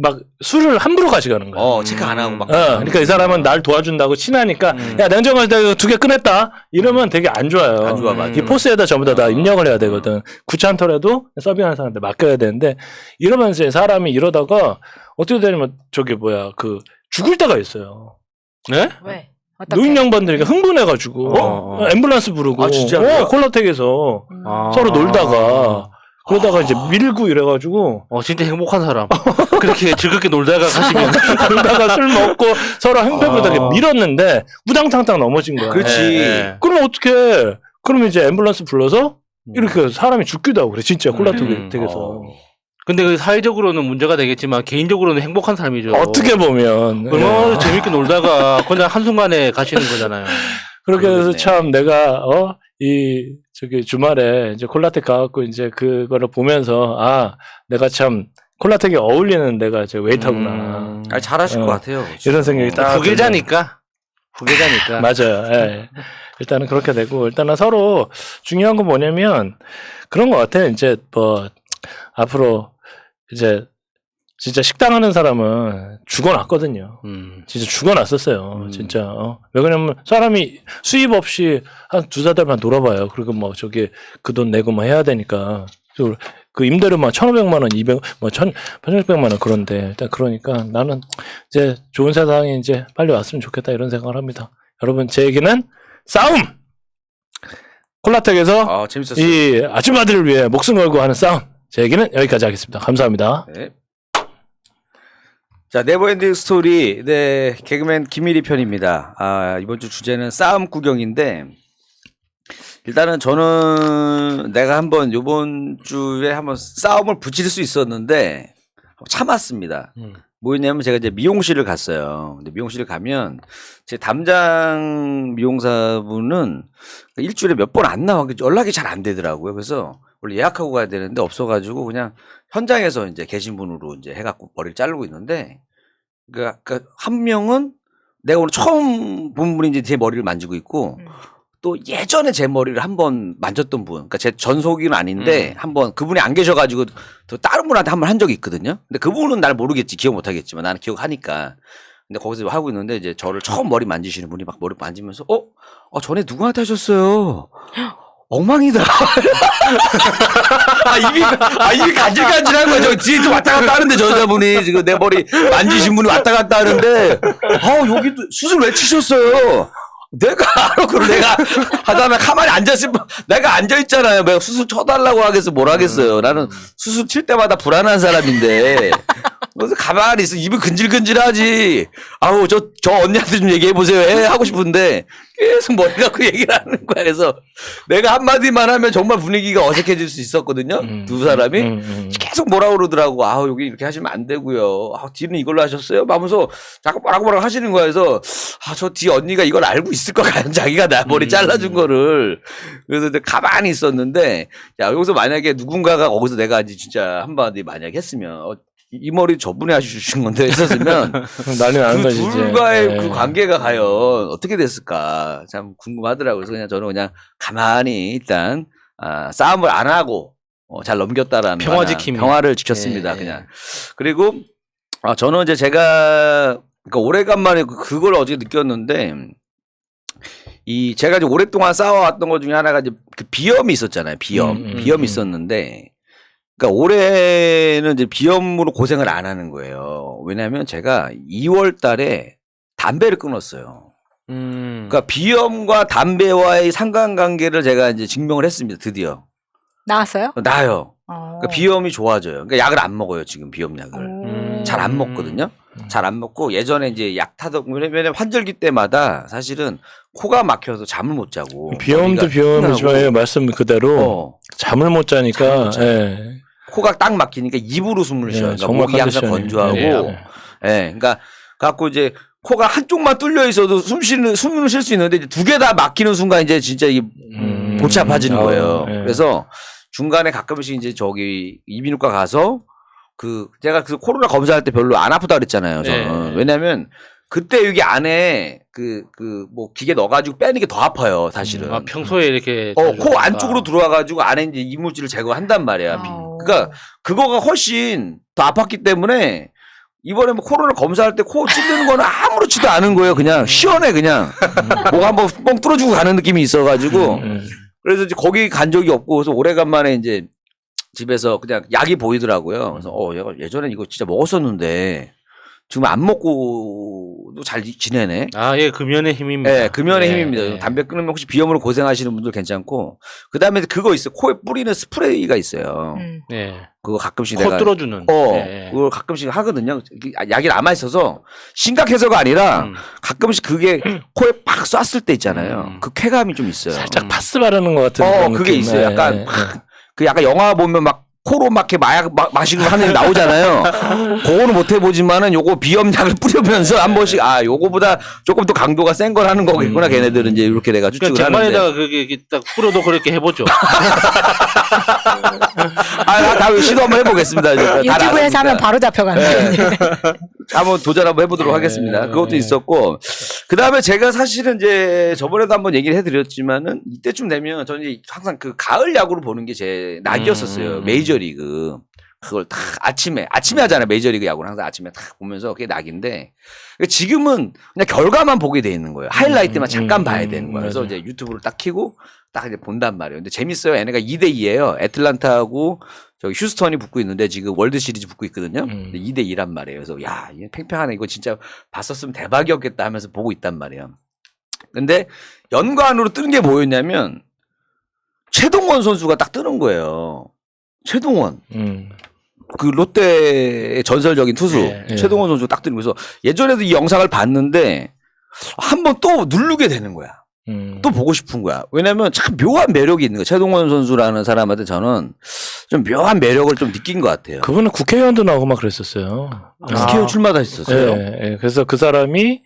막 술을 함부로 가져가는 거야. 체크 안 하고 막. 그러니까 이 사람은 날 도와준다고 친하니까 야 냉장고에서 내가 2개 꺼냈다 이러면 되게 안 좋아요. 안 좋아, 맞아. 이 포스에다 전부 다 입력을 해야 되거든. 귀찮더라도 서빙하는 사람한테 맡겨야 되는데 이러면서 사람이 이러다가 어떻게 되냐면 죽을 때가 있어요. 네? 왜? 노인 양반들이 흥분해가지고 앰뷸런스 부르고 진짜요? 콜라텍에서 서로 놀다가 그러다가 이제 밀고 이래가지고 진짜 행복한 사람. 그렇게 즐겁게 놀다가 가시면 놀다가 술 먹고 서로 행패부르다가 밀었는데 우당탕탕 넘어진 거야. 그렇지. 그러면 어떡해? 그러면 이제 앰뷸런스 불러서 이렇게 사람이 죽기도 하고 그래 진짜 콜라텍에서. 근데 그 사회적으로는 문제가 되겠지만 개인적으로는 행복한 삶이죠. 어떻게 보면 얼마나 재밌게 놀다가 그냥 한순간에 가시는 거잖아요. 그렇게 해서 그러겠네. 참 내가 주말에 이제 콜라텍 가갖고 이제 그거를 보면서 내가 참 콜라텍에 어울리는 내가 이제 웨이터구나. 잘하실 것 같아요. 이런 생각이 딱 후계자니까. 맞아요. 예. 일단은 그렇게 되고 일단은 서로 중요한 건 뭐냐면 그런 것 같아. 이제 앞으로 이제 진짜 식당 하는 사람은 죽어놨거든요. 진짜 죽어놨었어요. 진짜. 왜 그러냐면 사람이 수입 없이 한 2-4달만 놀아봐요. 그리고 그 돈 내고 해야 되니까. 그 임대료만 1,500만 원, 1,600만 원 그런데 일단 그러니까 나는 이제 좋은 세상이 이제 빨리 왔으면 좋겠다 이런 생각을 합니다. 여러분 제 얘기는 싸움! 콜라텍에서 재밌었어요. 이 아줌마들을 위해 목숨 걸고 하는 싸움. 제 얘기는 여기까지 하겠습니다. 감사합니다. 네. 자, 네버엔딩 스토리, 네, 개그맨 김일희 편입니다. 이번 주 주제는 싸움 구경인데, 일단은 저는 내가 요번 주에 한번 싸움을 붙일 수 있었는데, 참았습니다. 뭐였냐면 제가 이제 미용실을 갔어요. 근데 미용실을 가면, 제 담당 미용사분은 일주일에 몇 번 안 나와. 연락이 잘 안 되더라고요. 그래서 원래 예약하고 가야 되는데 없어가지고 그냥 현장에서 이제 계신 분으로 이제 해갖고 머리를 자르고 있는데, 그러니까 한 명은 내가 오늘 처음 본 분이 이제 제 머리를 만지고 있고, 또 예전에 제 머리를 한번 만졌던 분, 그러니까 제 전속은 아닌데 한번 그분이 안 계셔가지고 또 다른 분한테 한번 한 적이 있거든요. 근데 그분은 날 모르겠지, 기억 못하겠지만 나는 기억하니까. 근데 거기서 하고 있는데 이제 저를 처음 머리 만지시는 분이 막 머리 만지면서 전에 누구한테 하셨어요? 엉망이다. 입이 간질간질한 거야. 저 뒤에 왔다 갔다 하는데 저 여자분이 지금 내 머리 만지신 분이 왔다 갔다 하는데, 여기도 수술 왜 치셨어요? 내가 알아. 그럼 내가 하다가 가만히 앉았으면 내가 앉아있잖아요. 내가 수술 쳐달라고 하겠어. 뭘 하겠어요. 나는 수술 칠 때마다 불안한 사람인데. 그래서 가만히 있어. 입이 근질근질하지. 저 언니한테 좀 얘기해보세요. 하고 싶은데 계속 머리 갖고 얘기를 하는 거야. 그래서 내가 한마디만 하면 정말 분위기가 어색해질 수 있었거든요. 두 사람이. 계속 뭐라 그러더라고. 여기 이렇게 하시면 안 되고요. 뒤는 이걸로 하셨어요? 하면서 자꾸 뭐라고 하시는 거야. 그래서 저 뒤 언니가 이걸 알고 있을 것 같아요. 자기가 나 머리 잘라준 거를. 그래서 가만히 있었는데, 여기서 만약에 누군가가 거기서 내가 이제 진짜 한마디 만약에 했으면 이 머리 저분이 하셔주신 건데 했었으면 난리 나는 거지. 둘과의 그 관계가 과연 어떻게 됐을까 참 궁금하더라고요. 그래서 그냥 저는 그냥 가만히 일단 싸움을 안 하고 잘 넘겼다라는 평화를 지켰습니다. 그냥. 그리고 저는 이제 제가 그러니까 오래간만에 그걸 어제 느꼈는데, 제가 이제 오랫동안 싸워왔던 것 중에 하나가 이제 그 비염이 있었잖아요. 비염이 있었는데, 그러니까 올해는 이제 비염으로 고생을 안 하는 거예요. 왜냐하면 제가 2월 달에 담배를 끊었어요. 그러니까 비염과 담배와의 상관관계를 제가 이제 증명을 했습니다. 드디어. 나왔어요? 나요. 그러니까 비염이 좋아져요. 그러니까 약을 안 먹어요. 지금 비염약을. 잘 안 먹거든요. 잘 안 먹고 예전에 이제 약 타던, 왜냐면 환절기 때마다 사실은 코가 막혀서 잠을 못 자고. 비염도 비염이지만 말씀 그대로 잠을 못 자니까. 코가 딱 막히니까 입으로 숨을 쉬어요. 그러니까 목이 항상 건조하고. 그러니까 갖고 이제 코가 한쪽만 뚫려 있어도 숨을 쉴 수 있는데 2개 다 막히는 순간 이제 진짜 이게 복잡해지는 거예요. 그래서 중간에 가끔씩 이제 이비인후과 가서 제가 코로나 검사할 때 별로 안 아프다 그랬잖아요. 저는. 왜냐면 그때 여기 안에 뭐 기계 넣어가지고 빼는 게 더 아파요, 사실은. 평소에 이렇게. 코 안쪽으로 들어와가지고 안에 이제 이물질을 제거한단 말이야. 그러니까 그거가 훨씬 더 아팠기 때문에 이번에 뭐 코로나 검사할 때 코 찔리는 거는 아무렇지도 않은 거예요. 그냥 시원해 그냥. 뭐 한번 뻥 뚫어주고 가는 느낌이 있어가지고. 그래서 이제 거기 간 적이 없고 그래서 오래간만에 이제 집에서 그냥 약이 보이더라고요. 그래서 얘가 예전엔 이거 진짜 먹었었는데 지금 안 먹고도 잘 지내네. 예, 금연의 힘입니다. 네, 금연의 힘입니다. 담배 끊으면 혹시 비염으로 고생하시는 분들 괜찮고 그 다음에 그거 있어요. 코에 뿌리는 스프레이가 있어요. 네. 그거 가끔씩 코 내가 뚫어주는. 그걸 가끔씩 하거든요. 약이 남아 있어서 심각해서가 아니라 가끔씩 그게 코에 팍 쐈을 때 있잖아요. 그 쾌감이 좀 있어요. 살짝 파스 바르는 것 같은 그런 그게 느낌. 있어요. 약간 그 약간 영화 보면 막 코로 막 이렇게 마약 마시고 하는 게 나오잖아요. 그거는 못 해보지만은 요거 비염약을 뿌리면서 한 번씩 요거보다 조금 더 강도가 센 걸 하는 거겠구나. 걔네들은 이제 이렇게 내가 추측을 그러니까 하는데. 쟁반에다가 그게 딱 뿌려도 그렇게 해보죠. 다 시도 한번 해보겠습니다. 유튜브에서 하면 바로 잡혀가는. 한번 도전 한번 해보도록 하겠습니다. 그것도 있었고 그 다음에 제가 사실은 이제 저번에도 한번 얘기를 해드렸지만은 이때쯤 되면 저는 이제 항상 그 가을 야구를 보는 게 제 낙이었었어요. 메이저리그. 그걸 다 아침에 하잖아요. 메이저리그 야구는 항상 아침에 딱 보면서 그게 낙인데 지금은 그냥 결과만 보게 돼 있는 거예요. 하이라이트만 잠깐 봐야 되는 거예요. 그래서 이제 유튜브를 딱 켜고 딱 이제 본단 말이에요. 근데 재밌어요. 얘네가 2대2예요. 애틀란타하고 저기 휴스턴이 붙고 있는데 지금 월드 시리즈 붙고 있거든요. 2대2란 말이에요. 그래서 야, 이게 팽팽하네. 이거 진짜 봤었으면 대박이었겠다 하면서 보고 있단 말이에요. 근데 연관으로 뜨는 게 뭐였냐면 최동원 선수가 딱 뜨는 거예요. 최동원. 그 롯데의 전설적인 투수 최동원 선수가 딱 뜨는 거예요. 그래서 예전에도 이 영상을 봤는데 한번 또 누르게 되는 거야. 또 보고 싶은 거야. 왜냐면 참 묘한 매력이 있는 거야. 최동원 선수라는 사람한테 저는 좀 묘한 매력을 좀 느낀 것 같아요. 그분은 국회의원도 나오고 막 그랬었어요. 국회의원 출마도 했었어요. 네. 그래서 그 사람이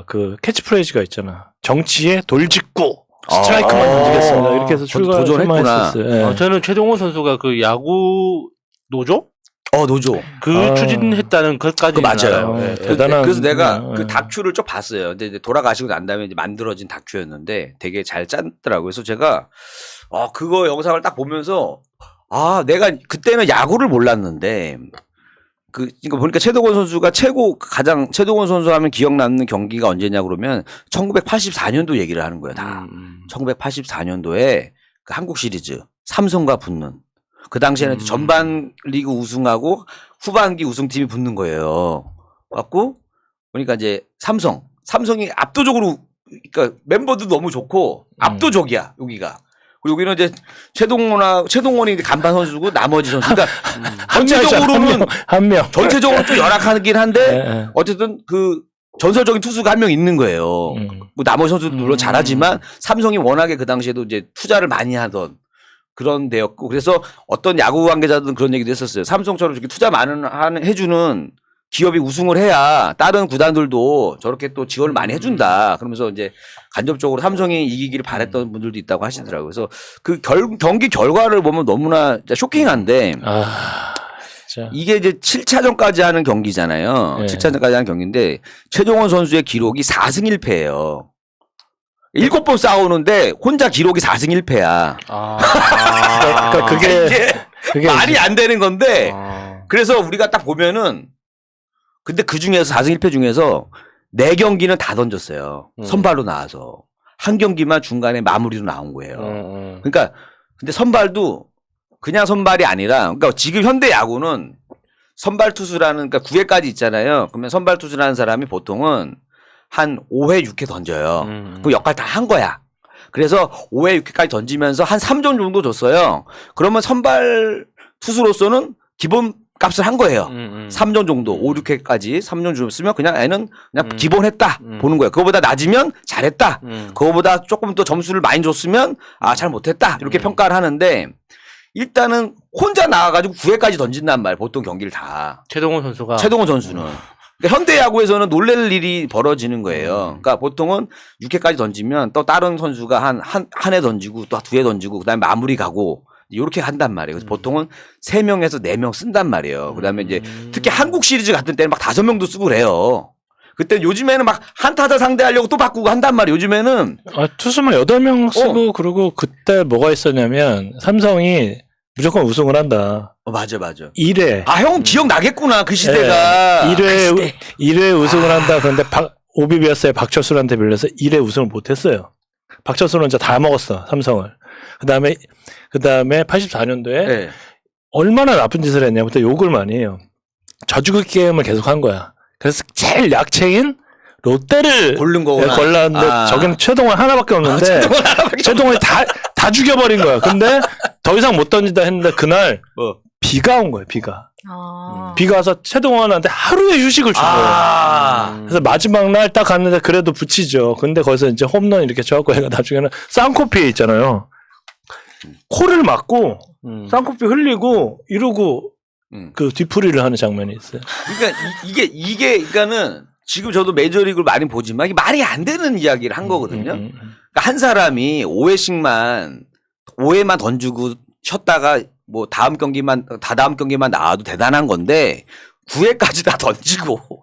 그 캐치프레이즈가 있잖아. 정치에 돌직구. 스트라이크만 던지겠습니다. 이렇게 해서 도전했구나. 출마했었어요. 저는 최동원 선수가 그 야구 노조? 노조. 추진했다는 것까지. 맞아요. 대단한. 그래서 내가 그 다큐를 좀 봤어요. 근데 이제 돌아가시고 난 다음에 이제 만들어진 다큐였는데 되게 잘 짰더라고요. 그래서 제가 그거 영상을 딱 보면서 내가 그때는 야구를 몰랐는데 이거 보니까 최동원 선수가 최동원 선수 하면 기억 남는 경기가 언제냐 그러면 1984년도 얘기를 하는 거예요, 다. 1984년도에 그 한국 시리즈 삼성과 붙는 그 당시에는 전반 리그 우승하고 후반기 우승팀이 붙는 거예요. 갖고 보니까 이제 삼성이 압도적으로 그러니까 멤버도 너무 좋고 압도적이야, 여기가. 그리고 여기는 이제 최동원이 간판 선수고 나머지 선수. 그러니까 전체적으로는 한 명. 전체적으로 좀 열악하긴 한데 어쨌든 그 전설적인 투수가 한 명 있는 거예요. 뭐 나머지 선수도 물론 잘하지만 삼성이 워낙에 그 당시에도 이제 투자를 많이 하던 그런 데였고 그래서 어떤 야구 관계자들은 그런 얘기도 했었어요. 삼성처럼 이렇게 투자 해주는 기업이 우승을 해야 다른 구단들도 저렇게 또 지원을 많이 해준다. 그러면서 이제 간접적으로 삼성이 이기기를 바랬던 분들도 있다고 하시더라고요. 그래서 그 경기 결과를 보면 너무나 쇼킹한데 진짜. 이게 이제 7차전까지 하는 경기잖아요. 7차전까지 하는 경기인데 최동원 선수의 기록이 4승 1패예요. 7번 싸우는데 혼자 기록이 4승 1패야. 그러니까 그게 말이 안 되는 건데 그래서 우리가 딱 보면은 근데 그 중에서 4승 1패 중에서 4경기는 다 던졌어요. 선발로 나와서. 한 경기만 중간에 마무리로 나온 거예요. 그러니까 근데 선발도 그냥 선발이 아니라 그러니까 지금 현대 야구는 선발 투수라는 그러니까 9회까지 있잖아요. 그러면 선발 투수라는 사람이 보통은 한 5회 6회 던져요. 그 역할 다 한 거야. 그래서 5회 6회까지 던지면서 한 3점 정도 줬어요. 그러면 선발 투수로서는 기본 값을 한 거예요. 3점 정도, 5, 6회까지 3점 줬으면 그냥 애는 그냥 기본했다 보는 거예요. 그거보다 낮으면 잘했다. 그거보다 조금 더 점수를 많이 줬으면 잘 못했다. 이렇게 평가를 하는데 일단은 혼자 나와가지고 9회까지 던진단 말이에요. 보통 경기를 다. 최동원 선수는. 그러니까 현대 야구에서는 놀랄 일이 벌어지는 거예요. 그러니까 보통은 6회까지 던지면 또 다른 선수가 한 해 던지고 또 2회 던지고 그다음에 마무리 가고 이렇게 한단 말이에요. 그래서 보통은 3명에서 4명 쓴단 말이에요. 그다음에 이제 특히 한국 시리즈 같은 때는 막 5명도 쓰고 그래요. 그때 요즘에는 막 한타자 상대하려고 또 바꾸고 한단 말이에요. 요즘에는 투수만 8명 쓰고 그리고 그때 뭐가 있었냐면 삼성이 무조건 우승을 한다. 맞아. 1회. 형 기억나겠구나. 그 시대가. 1회 우승을 한다. 그런데 오비비어스의 박철수한테 빌려서 1회 우승을 못했어요. 박철수는 이제 다 먹었어. 삼성을. 그 다음에 84년도에 네. 얼마나 나쁜 짓을 했냐부터 욕을 많이 해요. 저주기 게임을 계속 한 거야. 그래서 제일 약체인 롯데를 고른 거구나. 골랐는데 저기는 최동원 하나밖에 없는데 최동원이 다 죽여버린 거야. 근데 더 이상 못 던진다 했는데 그날 비가 온 거야. 비가 와서 최동원한테 하루의 휴식을 준 거예요. 그래서 마지막 날 딱 갔는데 그래도 붙이죠. 근데 거기서 이제 홈런 이렇게 쳐갖고 얘가 나중에는 쌍코피 있잖아요. 코를 막고 쌍코피 흘리고 이러고 그 뒤풀이를 하는 장면이 있어요. 그러니까 그러니까는 지금 저도 메이저리그를 많이 보지만 이게 말이 안 되는 이야기를 한 거거든요. 그러니까 한 사람이 5회만 던지고 쉬었다가 뭐 다다음 경기만 나와도 대단한 건데 9회까지 다 던지고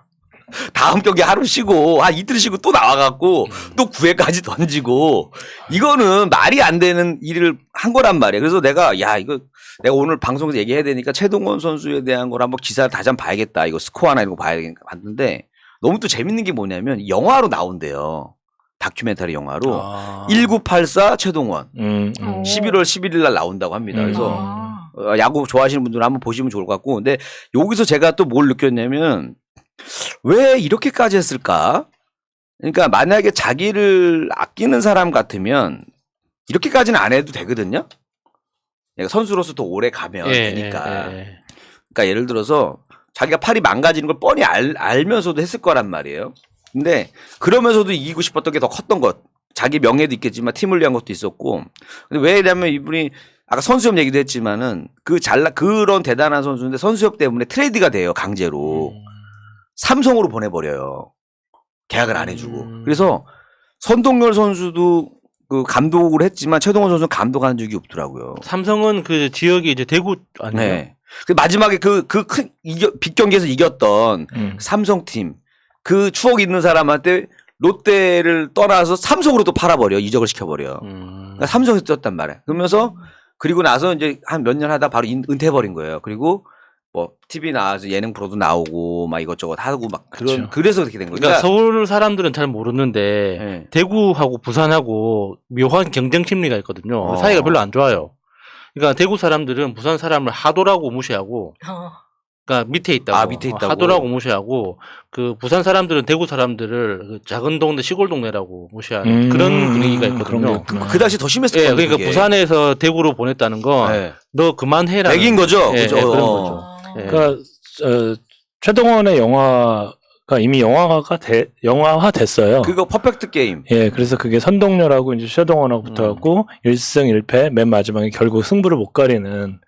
다음 경기 하루 쉬고 이틀 쉬고 또 나와갖고 또 9회까지 던지고 이거는 말이 안 되는 일을 한 거란 말이에요. 그래서 내가 내가 오늘 방송에서 얘기해야 되니까 최동원 선수에 대한 걸 한번 기사를 다시 한번 봐야겠다. 이거 스코어나 이런 거 봐야겠다. 봤는데 너무 또 재밌는 게 뭐냐면 영화로 나온대요. 다큐멘터리 영화로 1984 최동원 11월 11일 날 나온다고 합니다. 그래서 야구 좋아하시는 분들은 한번 보시면 좋을 것 같고 근데 여기서 제가 또 뭘 느꼈냐면 왜 이렇게까지 했을까? 그러니까 만약에 자기를 아끼는 사람 같으면 이렇게까지는 안 해도 되거든요. 내가 선수로서 더 오래 가면 되니까. 그러니까 예를 들어서 자기가 팔이 망가지는 걸 뻔히 알면서도 했을 거란 말이에요. 근데 그러면서도 이기고 싶었던 게 더 컸던 것. 자기 명예도 있겠지만 팀을 위한 것도 있었고. 근데 왜냐면 이분이 아까 선수협 얘기도 했지만은 그런 대단한 선수인데 선수협 때문에 트레이드가 돼요. 강제로. 삼성으로 보내버려요. 계약을 안 해주고. 그래서 선동열 선수도 그 감독을 했지만 최동원 선수는 감독한 적이 없더라고요. 삼성은 그 지역이 이제 대구 아니에요? 네. 그 마지막에 큰 빅 경기에서 이겼던 삼성팀 그 추억 있는 사람한테 롯데를 떠나서 삼성으로 또 팔아버려. 이적을 시켜버려. 그러니까 삼성에서 뛰었단 말이야. 그러면서 그리고 나서 이제 한 몇 년 하다 바로 은퇴해버린 거예요. 그리고 뭐 TV 나와서 예능 프로도 나오고 막 이것저것 하고 막 그래서 그렇게 된 거예요. 그러니까 서울 사람들은 잘 모르는데 대구하고 부산하고 묘한 경쟁 심리가 있거든요. 사이가 별로 안 좋아요. 그러니까 대구 사람들은 부산 사람을 하도라고 무시하고 그러니까 밑에 있다고. 밑에 있다고. 하도라고 무시하고 그 부산 사람들은 대구 사람들을 그 작은 동네 시골 동네라고 무시하는 그런 분위기가 있거든요. 그 당시 더 심했을 거예요. 그러니까 부산에서 대구로 보냈다는 건 너 그만해라. 맥인 거죠. 그죠? 그런 거죠. 그러니까 최동원의 영화가 이미 영화화 됐어요. 그거 퍼펙트 게임. 그래서 그게 선동열하고 이제 최동원하고 붙어갖고 1승 1패 맨 마지막에 결국 승부를 못 가리는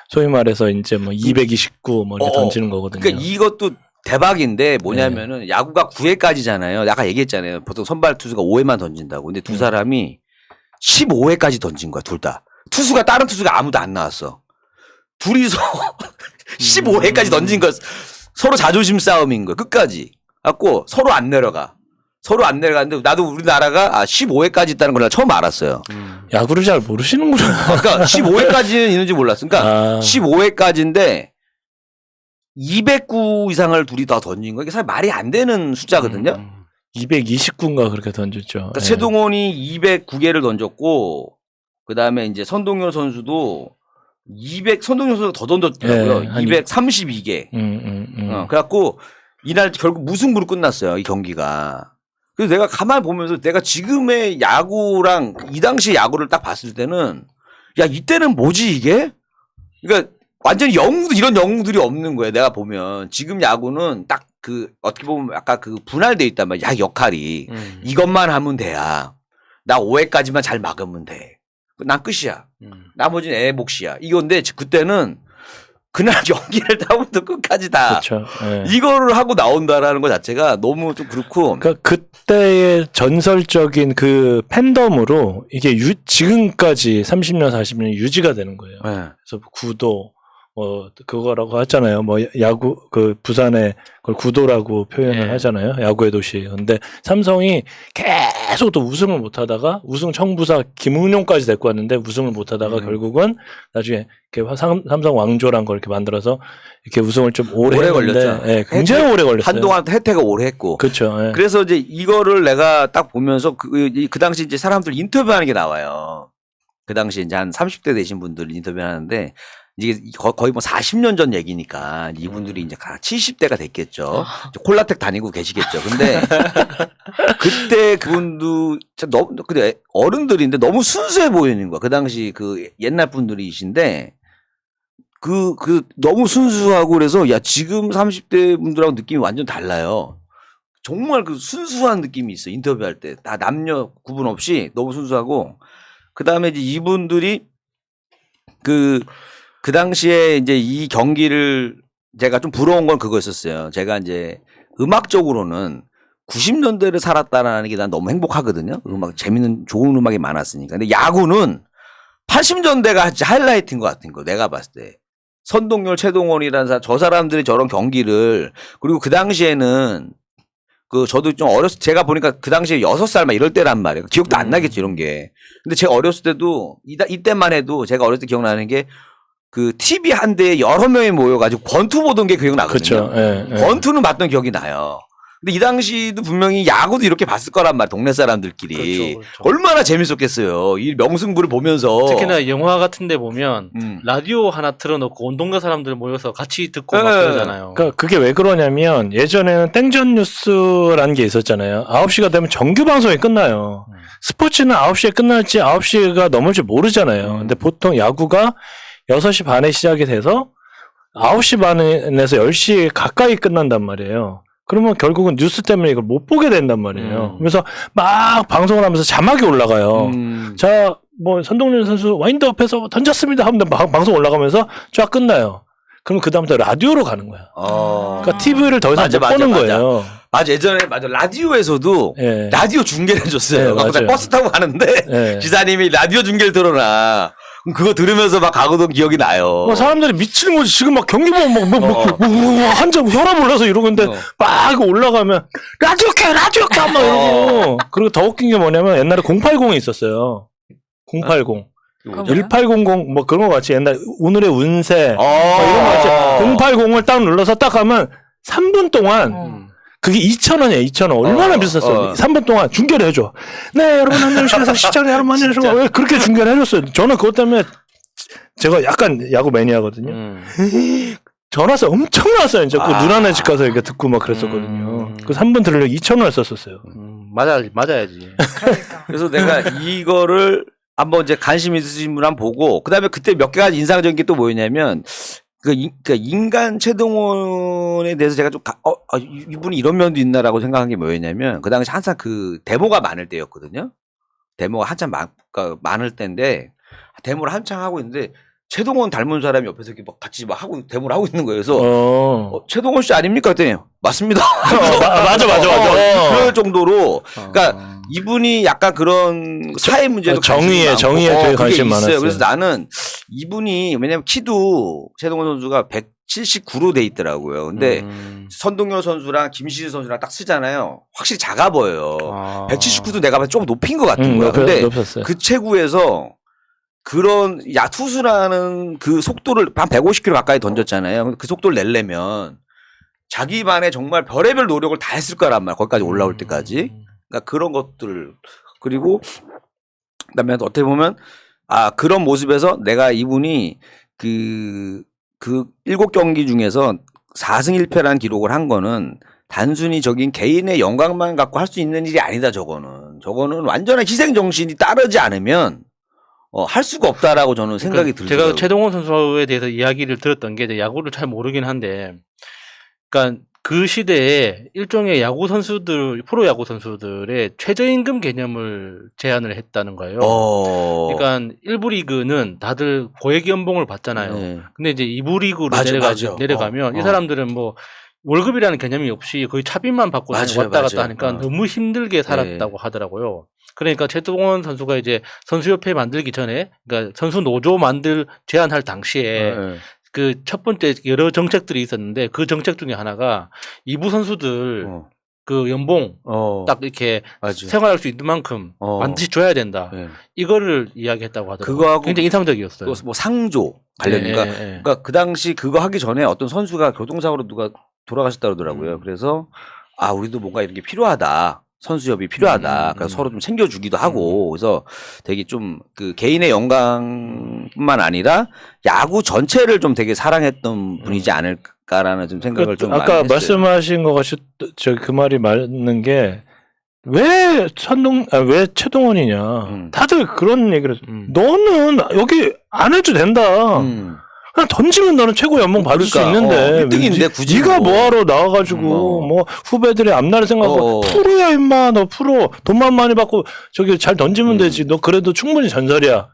소위 말해서 이제 뭐 229 뭐 이렇게 던지는 거거든요. 그러니까 이것도 대박인데 뭐냐면은 야구가 9회까지잖아요. 아까 얘기했잖아요. 보통 선발 투수가 5회만 던진다고. 근데 두 사람이 15회까지 던진 거야, 둘 다. 다른 투수가 아무도 안 나왔어. 둘이서 15회까지 던진 거 서로 자존심 싸움인 거야. 끝까지. 갖고 서로 안 내려가는데 나도 우리나라가 15회까지 있다는 걸 처음 알았어요. 야구를 잘 모르시는구나. 그러니까 15회까지는 있는지 몰랐어. 그러니까 15회까지인데 209 이상을 둘이 다 던진 거. 이게 사실 말이 안 되는 숫자거든요. 229인가 그렇게 던졌죠. 그러니까 최동원이 209개를 던졌고 그다음에 이제 선동열 선수도 선동열 선수가 더 던졌더라고요. 232개. 그래갖고 이날 결국 무승부로 끝났어요. 이 경기가. 그래서 내가 가만히 보면서 내가 지금의 야구랑 이 당시 야구를 딱 봤을 때는 이때는 뭐지 이게? 그러니까 완전히 이런 영웅들이 없는 거예요. 내가 보면 지금 야구는 딱 어떻게 보면 아까 분할돼 있단 말이야. 역할이 이것만 하면 돼야. 나 5회까지만 잘 막으면 돼. 난 끝이야. 나머지는 애 몫이야. 이건데 그때는 그날 연기를 다음부터 끝까지 다 그렇죠. 이거를 하고 나온다라는 것 자체가 너무 좀 그렇고. 그러니까 그때의 전설적인 그 팬덤으로 이게 지금까지 30년 40년 유지가 되는 거예요. 그래서 구도 그거라고 하잖아요. 뭐 야구 그 부산의 그걸 구도라고 표현을 하잖아요. 야구의 도시. 근데 삼성이 계속 또 우승을 못 하다가 우승 청부사 김웅룡까지 데리고 왔는데 우승을 못 하다가 결국은 나중에 이렇게 삼성 왕조란 걸 이렇게 만들어서 이렇게 우승을 좀 오래 걸렸죠. 예, 굉장히 오래 걸렸어요. 한동안 혜택을 오래 했고. 그렇죠. 예. 그래서 이제 이거를 내가 딱 보면서 그 당시 이제 사람들 인터뷰하는 게 나와요. 그 당시 이제 한 30대 되신 분들 인터뷰하는데 이게 거의 뭐 40년 전 얘기니까 이분들이 이제 70대가 됐겠죠. 콜라텍 다니고 계시겠죠. 근데 그때 그분도 너무 근데 어른들인데 너무 순수해 보이는 거야. 그 당시 그 옛날 분들이신데 그 너무 순수하고 그래서 야 지금 30대 분들하고 느낌이 완전 달라요. 정말 그 순수한 느낌이 있어. 인터뷰할 때 다 남녀 구분 없이 너무 순수하고 그다음에 이제 이분들이 그 당시에 이제 이 경기를 제가 좀 부러운 건 그거였었어요. 제가 이제 음악적으로는 90년대를 살았다라는 게 난 너무 행복하거든요. 음악 재밌는 좋은 음악이 많았으니까. 근데 야구는 80년대가 하이라이트인 것 같은 거 내가 봤을 때. 선동열, 최동원이라는 사람, 저 사람들이 저런 경기를 그리고 그 당시에는 저도 좀 제가 보니까 그 당시에 6살 막 이럴 때란 말이에요. 기억도 안 나겠죠, 이런 게. 근데 제가 어렸을 때도, 이때만 해도 제가 어렸을 때 기억나는 게 그 TV 한 대에 여러 명이 모여가지고 권투 보던 게 기억나거든요. 그렇죠. 예, 예. 권투는 봤던 기억이 나요. 근데 이 당시도 분명히 야구도 이렇게 봤을 거란 말이에요. 동네 사람들끼리. 그렇죠, 그렇죠. 얼마나 재밌었겠어요. 이 명승부를 보면서. 특히나 영화 같은 데 보면 라디오 하나 틀어놓고 온 동네 사람들 모여서 같이 듣고 막 그러잖아요. 그러니까 그게 왜 그러냐면 예전에는 땡전 뉴스라는 게 있었잖아요. 9시가 되면 정규 방송이 끝나요. 스포츠는 9시에 끝날지 9시가 넘을지 모르잖아요. 근데 보통 야구가 6시 반에 시작이 돼서 9시 반에서 10시 가까이 끝난단 말이에요. 그러면 결국은 뉴스 때문에 이걸 못 보게 된단 말이에요. 그래서 막 방송을 하면서 자막이 올라가요. 자, 뭐 선동열 선수 와인드업해서 던졌습니다 하면 방송 올라가면서 쫙 끝나요. 그럼 그다음부터 라디오로 가는 거야. 그러니까 TV를 더 이상 못 보는 거예요. 맞아. 예전에 라디오에서도 라디오 중계를 해줬어요. 버스 타고 가는데 기사님이 라디오 중계를 들어놔. 그거 들으면서 막 가거던 기억이 나요. 뭐 사람들이 미치는 거지. 지금 막 경기 보면 한점 혈압 올라서 이러는데 막 올라가면 라디오캐 막 이러고. 그리고 더 웃긴 게 뭐냐면 옛날에 080이 있었어요. 080. 1800 뭐 그런 거 같이 옛날 오늘의 운세 뭐 이런 거 같이 080을 딱 눌러서 딱 하면 3분 동안 그게 2,000원이에요. 2,000원. 얼마나 비쌌어. 3분 동안 중계를 해줘. 네, 여러분 안녕하십니까. 시청자 여러분 안녕하십니까. 왜 그렇게 중계를 해줬어요. 저는 그것 때문에 제가 약간 야구 매니아거든요. 전화서 엄청 나왔어요. 이제 그 누나네 집 가서 이렇게 듣고 막 그랬었거든요. 그 3분 들으려고 2,000원을 썼었어요. 맞아야지. 그러니까. 그래서 내가 이거를 한번 이제 관심 있으신 분 한번 보고 그다음에 그때 몇 개가 인상적인 게 또 뭐였냐면 그러니까 인간 최동원에 대해서 제가 좀 이분이 이런 면도 있나라고 생각한 게 뭐였냐면 그 당시 항상 그 데모가 많을 때였거든요. 데모가 한참 많을 때인데 데모를 한창 하고 있는데 최동원 닮은 사람이 옆에서 이렇게 막 같이 막 하고 데모를 하고 있는 거예요. 그래서 최동원 씨 아닙니까? 그랬더니 맞습니다. 맞아. 그럴 정도로 그러니까 이분이 약간 그런 사회 문제도 정의에 되게 관심 많았어요. 그래서 나는 이분이 왜냐면 키도 최동원 선수가 179로 돼 있더라고요. 근데 선동열 선수랑 김시진 선수랑 딱 쓰잖아요. 확실히 작아 보여요. 179도 내가 봐도 조금 높인 것 같은 거야. 근데 높였어요. 그 체구에서 그런 투수라는 그 속도를 한 150km 가까이 던졌잖아요. 그 속도를 내려면 자기 반에 정말 별의별 노력을 다 했을 거란 말이야. 거기까지 올라올 때까지. 그러니까 그런 것들 그리고 그다음에 어떻게 보면 그런 모습에서 내가 이분이 그 7경기 중에서 4승 1패라는 기록을 한 거는 단순히 개인의 영광만 갖고 할 수 있는 일이 아니다. 저거는 완전한 희생 정신이 따르지 않으면 할 수가 없다라고 저는 생각이 들더라고요. 제가 최동원 선수에 대해서 이야기를 들었던 게 야구를 잘 모르긴 한데, 그러니까 그 시대에 일종의 야구 선수들, 프로 야구 선수들의 최저임금 개념을 제안을 했다는 거예요. 그러니까 1부 리그는 다들 고액 연봉을 받잖아요. 네. 근데 이제 2부 리그로 내려가면 이 사람들은 뭐 월급이라는 개념이 없이 거의 차비만 받고 왔다 갔다 하니까 너무 힘들게 살았다고 하더라고요. 그러니까 최동원 선수가 이제 선수협회 만들기 전에, 그러니까 선수 노조 제안할 당시에 그 첫 번째 여러 정책들이 있었는데 그 정책 중에 하나가 이부 선수들 그 연봉 딱 이렇게 맞아. 생활할 수 있는 만큼 반드시 줘야 된다. 네. 이거를 이야기했다고 하더라고요. 그거하고 굉장히 인상적이었어요. 또 뭐 상조 관련인가? 그러니까 그 당시 그거 하기 전에 어떤 선수가 교통사고로 누가 돌아가셨다 그러더라고요. 그래서 아 우리도 뭔가 이런 게 필요하다. 선수협이 필요하다. 그래서 서로 좀 챙겨주기도 하고 그래서 되게 좀 그 개인의 영광뿐만 아니라 야구 전체를 좀 되게 사랑했던 분이지 않을까라는 좀 생각을 좀 아까 많이 했어요. 말씀하신 것 같이 그 말이 맞는 게 왜 왜 최동원이냐 다들 그런 얘기를 너는 여기 안 해도 된다. 그냥 던지면 너는 최고 연봉 받을 수 있는데 1등인데 굳이 네가 뭐하러 나와가지고 뭐 후배들의 앞날을 생각하고 프로야 임마 너 프로 돈만 많이 받고 저기 잘 던지면 되지 너 그래도 충분히 전설이야.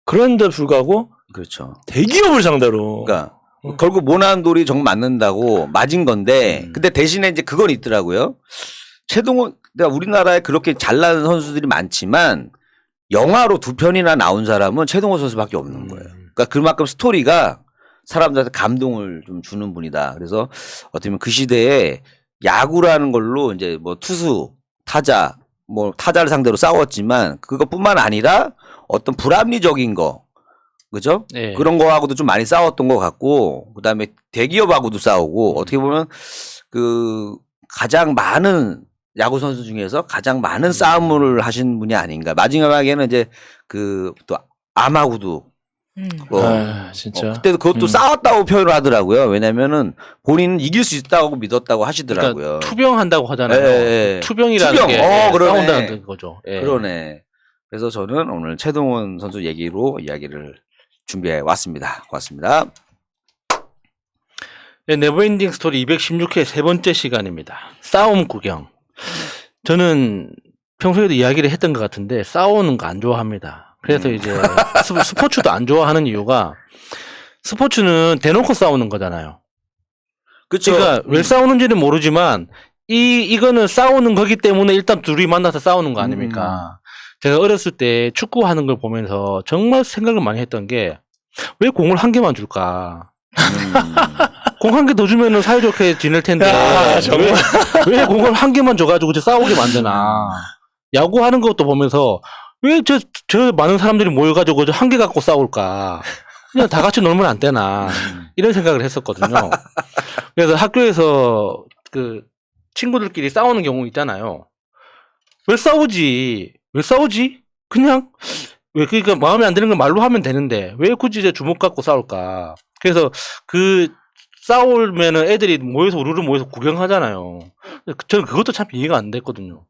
그런데 불구하고 그렇죠. 대기업을 상대로 그러니까 결국 모난 돌이 정 맞는다고 맞은 건데 근데 대신에 이제 그건 있더라고요. 최동원 내가 우리나라에 그렇게 잘난 선수들이 많지만 영화로 2편이나 나온 사람은 최동원 선수밖에 없는 거예요. 그러니까 그만큼 스토리가 사람들한테 감동을 좀 주는 분이다. 그래서 어떻게 보면 그 시대에 야구라는 걸로 이제 뭐 투수, 타자, 뭐 타자를 상대로 싸웠지만 그것뿐만 아니라 어떤 불합리적인 거, 그죠? 네. 그런 거하고도 좀 많이 싸웠던 것 같고, 그 다음에 대기업하고도 싸우고 어떻게 보면 그 가장 많은 야구 선수 중에서 가장 많은 싸움을 하신 분이 아닌가. 마지막에는 이제 그 또 암하고도 진짜. 그때도 그것도 싸웠다고 표현을 하더라고요. 왜냐면은 본인은 이길 수 있다고 믿었다고 하시더라고요. 그러니까 투병한다고 하잖아요. 예. 투병이라는 투병. 게 그러네. 싸운다는 거죠. 예. 그러네. 그래서 저는 오늘 최동원 선수 얘기로 이야기를 준비해 왔습니다. 고맙습니다. 네, 네버엔딩 스토리 216회 세 번째 시간입니다. 싸움 구경. 저는 평소에도 이야기를 했던 것 같은데 싸우는 거 안 좋아합니다. 그래서 이제 스포츠도 안 좋아하는 이유가 스포츠는 대놓고 싸우는 거잖아요. 그쵸. 그러니까 왜 싸우는지는 모르지만 이거는 싸우는 거기 때문에 일단 둘이 만나서 싸우는 거 아닙니까? 제가 어렸을 때 축구하는 걸 보면서 정말 생각을 많이 했던 게 왜 공을 한 개만 줄까? 공 한 개 더 주면은 사이좋게 지낼 텐데 왜 공을 한 개만 줘가지고 싸우게 만드나? 야구하는 것도 보면서 왜 저 많은 사람들이 모여가지고 한 개 갖고 싸울까? 그냥 다 같이 놀면 안 되나? 이런 생각을 했었거든요. 그래서 학교에서 그 친구들끼리 싸우는 경우 있잖아요. 왜 싸우지? 그냥 왜 그러니까 마음에 안 드는 걸 말로 하면 되는데 왜 굳이 이제 주먹 갖고 싸울까? 그래서 그 싸우면은 애들이 우르르 모여서 구경하잖아요. 저는 그것도 참 이해가 안 됐거든요.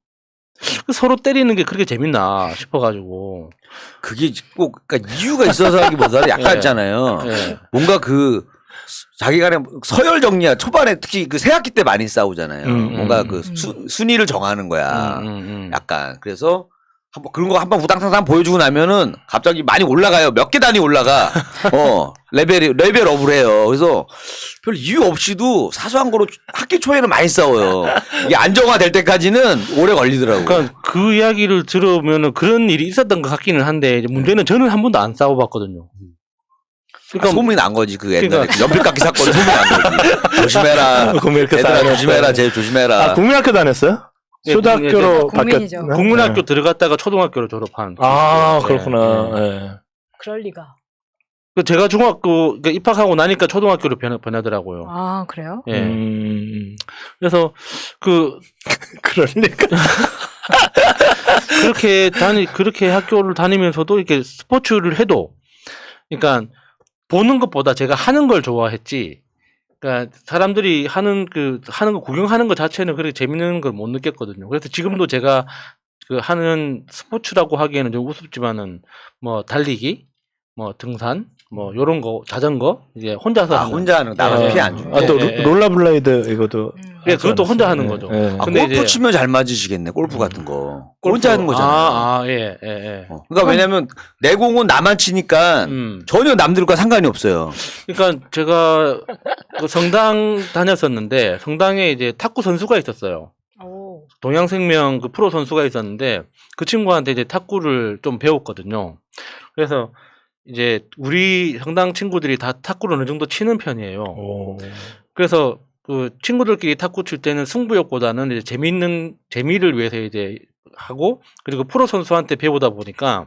서로 때리는 게 그렇게 재밌나 싶어가지고. 그게 꼭 그러니까 이유가 있어서 하기보다는 약간 있잖아요. 뭔가 그 자기 간에 서열 정리야 초반에 특히 그 새학기 때 많이 싸우잖아요. 뭔가 그 순위를 정하는 거야. 약간 그래서 한번 그런 거 한번 우당탕탕 보여주고 나면은 갑자기 많이 올라가요. 몇 개 단위 올라가. 레벨업을 해요. 그래서 별 이유 없이도 사소한 거로 학기 초에는 많이 싸워요. 이게 안정화될 때까지는 오래 걸리더라고요. 그러니까 그 이야기를 들으면은 그런 일이 있었던 것 같기는 한데 문제는 저는 한 번도 안 싸워봤거든요. 그러니까 소문이 난 거지 그 옛날에 그 연필깎이 사건이 소문이 난 거지. 조심해라. 얘들아 조심해라. 제일 조심해라. 국민학교 다녔어요? 초등학교로 국민이죠. 국민학교 들어갔다가 초등학교로 졸업한. 그렇구나. 네. 그럴 리가. 제가 중학교 입학하고 나니까 초등학교로 변하더라고요. 아, 그래요? 예. 그래서 그럴 리가. 그렇게 학교를 다니면서도 이렇게 스포츠를 해도, 그러니까 보는 것보다 제가 하는 걸 좋아했지. 그러니까 사람들이 하는 거 구경하는 것 자체는 그렇게 재밌는 걸 못 느꼈거든요. 그래서 지금도 제가 하는 스포츠라고 하기에는 좀 우습지만은 뭐 달리기, 뭐 등산, 뭐 요런 거 자전거 이제 혼자서 혼자 하는 거 나가서 피 안 주고. 또 롤러블레이드 이것도. 그것도 혼자 하는 거죠. 근데 골프 치면 잘 맞으시겠네. 골프 같은 거. 혼자 하는 거잖아요. 예. 그러니까 왜냐면 내 공은 나만 치니까 전혀 남들과 상관이 없어요. 그러니까 제가 성당 다녔었는데 성당에 이제 탁구 선수가 있었어요. 동양생명 프로 선수가 있었는데 그 친구한테 이제 탁구를 좀 배웠거든요. 그래서 이제 우리 성당 친구들이 다 탁구를 어느 정도 치는 편이에요. 그래서 그 친구들끼리 탁구 칠 때는 승부욕보다는 이제 재미를 위해서 이제 하고 그리고 프로 선수한테 배우다 보니까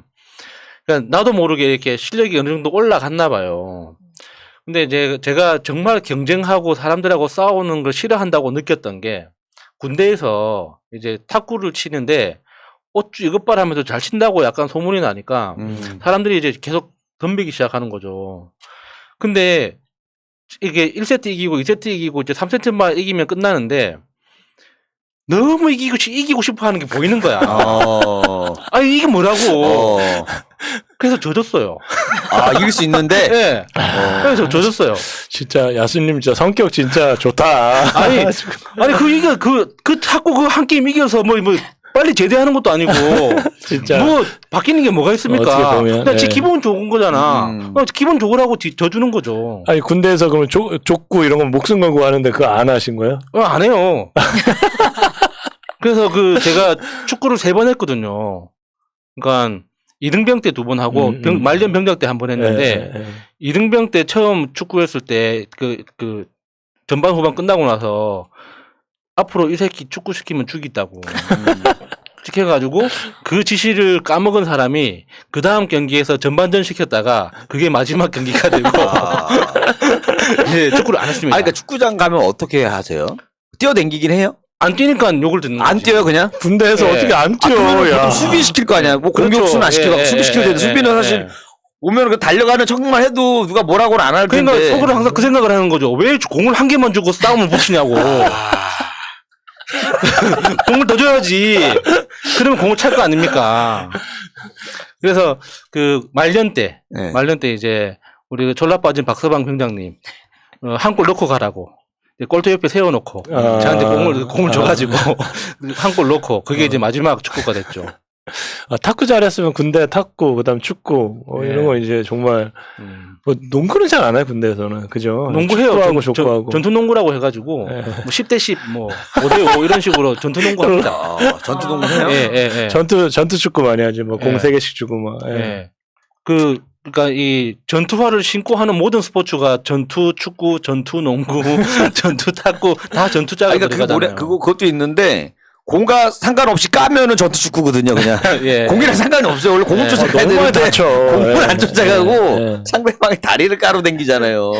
그러니까 나도 모르게 이렇게 실력이 어느 정도 올라갔나 봐요. 근데 이제 제가 정말 경쟁하고 사람들하고 싸우는 걸 싫어한다고 느꼈던 게 군대에서 이제 탁구를 치는데 어쭈 이것 봐라 하면서 잘 친다고 약간 소문이 나니까 사람들이 이제 계속 덤비기 시작하는 거죠. 근데 이게 1세트 이기고 2세트 이기고 이제 3세트만 이기면 끝나는데 너무 이기고 싶어 하는 게 보이는 거야. 아니 이게 뭐라고. 그래서 져줬어요. 아 이길 수 있는데. 네. 그래서 져줬어요. 진짜 야수님 진짜 성격 진짜 좋다. 아니 그 탁구 그 한 게임 이겨서 뭐 빨리 제대하는 것도 아니고 진짜 뭐 바뀌는 게 뭐가 있습니까? 어떻게 보면, 그냥 지 기분 좋은 거잖아. 기분 좋으라고 져주는 거죠. 아니 군대에서 그러면 족구 이런 거 목숨 걸고 하는데 그거 안 하신 거예요? 안 해요. 그래서 제가 축구를 3번 했거든요. 그러니까 이등병 때 2번 하고 말년 병장 때 1번 했는데 이등병 때 처음 축구했을 때 그 전반 후반 끝나고 나서 앞으로 이 새끼 축구 시키면 죽이다고 시켜가지고 그 지시를 까먹은 사람이 그 다음 경기에서 전반전 시켰다가 그게 마지막 경기가 되고 네, 축구를 안 했습니다. 그러니까 축구장 가면 어떻게 하세요? 뛰어댕기긴 해요? 안 뛰니까 욕을 듣는 거지. 안 뛰어요 그냥? 군대에서 네. 어떻게 안 뛰어? 보통 수비 시킬 거 아니야. 뭐 그렇죠. 공격수는 안 시키고 수비 시켜야 되는데 수비는 사실 오면 그 달려가는 척만 해도 누가 뭐라고는 안 할 텐데. 그러니까 속으로 항상 그 생각을 하는 거죠. 왜 공을 한 개만 주고 싸움을 붙이냐고. 공을 더 줘야지. 그러면 공을 찰 거 아닙니까? 그래서 말년 때 이제 우리 졸라 빠진 박서방 병장님 한 골 넣고 가라고. 골대 옆에 세워놓고 저한테 공을 줘가지고 한 골 넣고 그게 이제 마지막 축구가 됐죠. 탁구 잘했으면 군대 탁구 그다음 축구 이런 거 이제 정말 뭐 농구는 잘 안 해요 군대에서는 그죠? 농구해요. 축구하고 족구하고 전투 농구라고 해가지고 뭐 10대 10 뭐 5대5 이런 식으로 전투 농구 합니다. 전투 농구 해요? 예. 전투 축구 많이 하지 뭐 공 3개씩 주고 막. 그러니까 이 전투화를 신고 하는 모든 스포츠가 전투 축구, 전투 농구, 전투 탁구 다 전투자가 들어가잖아요. 그것도 있는데 공과 상관없이 까면은 전투 축구거든요, 그냥. 공이랑 상관이 없어요. 원래 공을 쫓아가야 되는데 공을 안 쫓아가고 상대방의 다리를 까로 당기잖아요.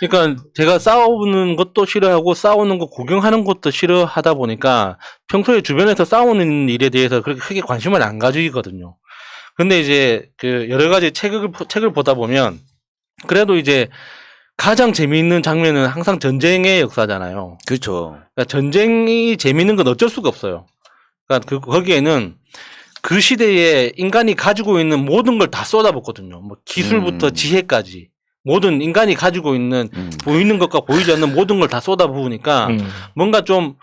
그러니까 제가 싸우는 것도 싫어하고 싸우는 거 구경하는 것도 싫어하다 보니까 평소에 주변에서 싸우는 일에 대해서 그렇게 크게 관심을 안 가지거든요. 근데 이제 여러 가지 책을 보다 보면 그래도 이제 가장 재미있는 장면은 항상 전쟁의 역사잖아요. 그렇죠. 그러니까 전쟁이 재미있는 건 어쩔 수가 없어요. 그러니까 거기에는 그 시대에 인간이 가지고 있는 모든 걸 다 쏟아붓거든요. 뭐 기술부터 지혜까지 모든 인간이 가지고 있는 보이는 것과 보이지 않는 모든 걸 다 쏟아부으니까 뭔가 좀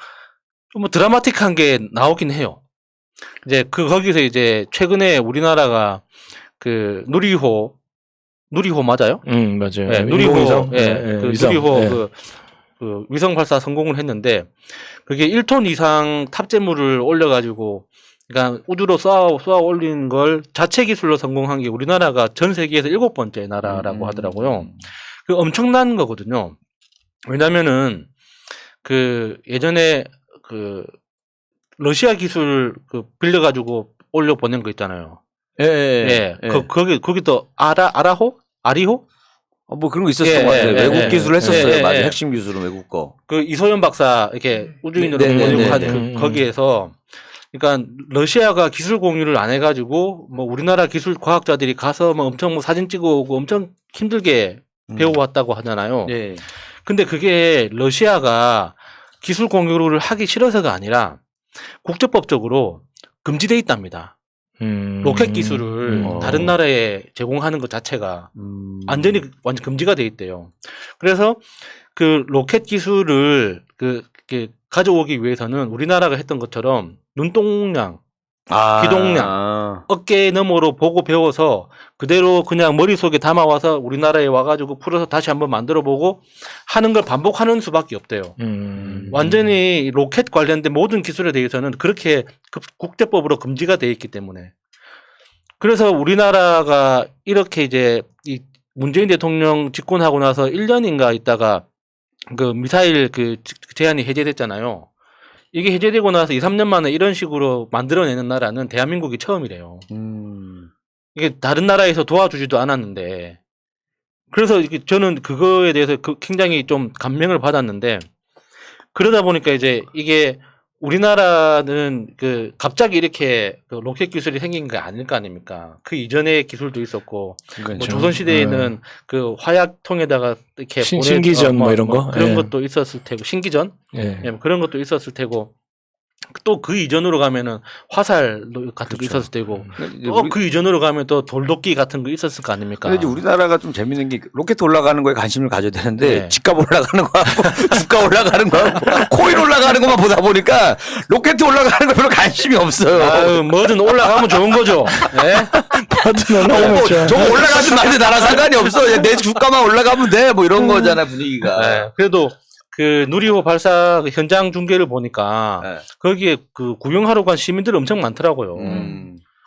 드라마틱한 게 나오긴 해요. 이제 거기서 이제 최근에 우리나라가 누리호 맞아요? 맞아요. 네, 누리호, 위성. 누리호 위성 발사 성공을 했는데 그게 1톤 이상 탑재물을 올려가지고 그러니까 우주로 쏘아 올린 걸 자체 기술로 성공한 게 우리나라가 전 세계에서 7번째 나라라고 하더라고요. 엄청난 거거든요. 왜냐면은 예전에 러시아 기술 빌려가지고 올려 보낸 거 있잖아요. 거기도 아리호? 뭐 그런 거 있었던 것 같아요. 외국 기술을 했었어요. 맞아요. 핵심 기술은 외국 거. 이소연 박사 이렇게 우주인으로 보내고 한 거기에서 그러니까 러시아가 기술 공유를 안 해가지고 뭐 우리나라 기술 과학자들이 가서 뭐 엄청 뭐 사진 찍어오고 엄청 힘들게 배워왔다고 하잖아요. 근데 그게 러시아가 기술 공유를 하기 싫어서가 아니라 국제법적으로 금지돼 있답니다. 로켓 기술을 다른 나라에 제공하는 것 자체가 완전 금지가 돼 있대요. 그래서 로켓 기술을 가져오기 위해서는 우리나라가 했던 것처럼 눈동양, 귀동냥, 어깨 너머로 보고 배워서 그대로 그냥 머릿속에 담아와서 우리나라에 와가지고 풀어서 다시 한번 만들어보고 하는 걸 반복하는 수밖에 없대요. 완전히 로켓 관련된 모든 기술에 대해서는 그렇게 국제법으로 금지가 돼 있기 때문에. 그래서 우리나라가 이렇게 이제 이 문재인 대통령 집권하고 나서 1년인가 있다가 그 미사일 그 제한이 해제됐잖아요. 이게 해제되고 나서 2, 3년 만에 이런 식으로 만들어내는 나라는 대한민국이 처음이래요. 이게 다른 나라에서 도와주지도 않았는데. 그래서 저는 그거에 대해서 굉장히 좀 감명을 받았는데, 그러다 보니까 이제 이게 우리나라는 그 갑자기 이렇게 그 로켓 기술이 생긴 게 아닐 거 아닙니까? 그 이전의 기술도 있었고, 뭐 조선 시대에는 그 화약통에다가 이렇게 신기전 뭐 이런 거 그런 것도 있었을 테고, 신기전 그런 것도 있었을 테고, 또 그 이전으로 가면은 화살 같은 거 있었을 테고, 또 그 이전으로 가면 또 돌도끼 같은 거 있었을 거 아닙니까? 근데 이제 우리나라가 좀 재밌는 게 로켓 올라가는 거에 관심을 가져야 되는데 집값 올라가는 거하고 주가 올라가는 거하고 코인 올라가는 것만 보다 보니까 로켓 올라가는 거 별로 관심이 없어요. 아유, 뭐든 올라가면 좋은 거죠. 저거 올라가든 말든 나랑 상관이 없어. 내 주가만 올라가면 돼. 뭐 이런 거잖아 분위기가. 그래도 그 누리호 발사 현장 중계를 보니까 거기에 그 구경하러 간 시민들 엄청 많더라고요.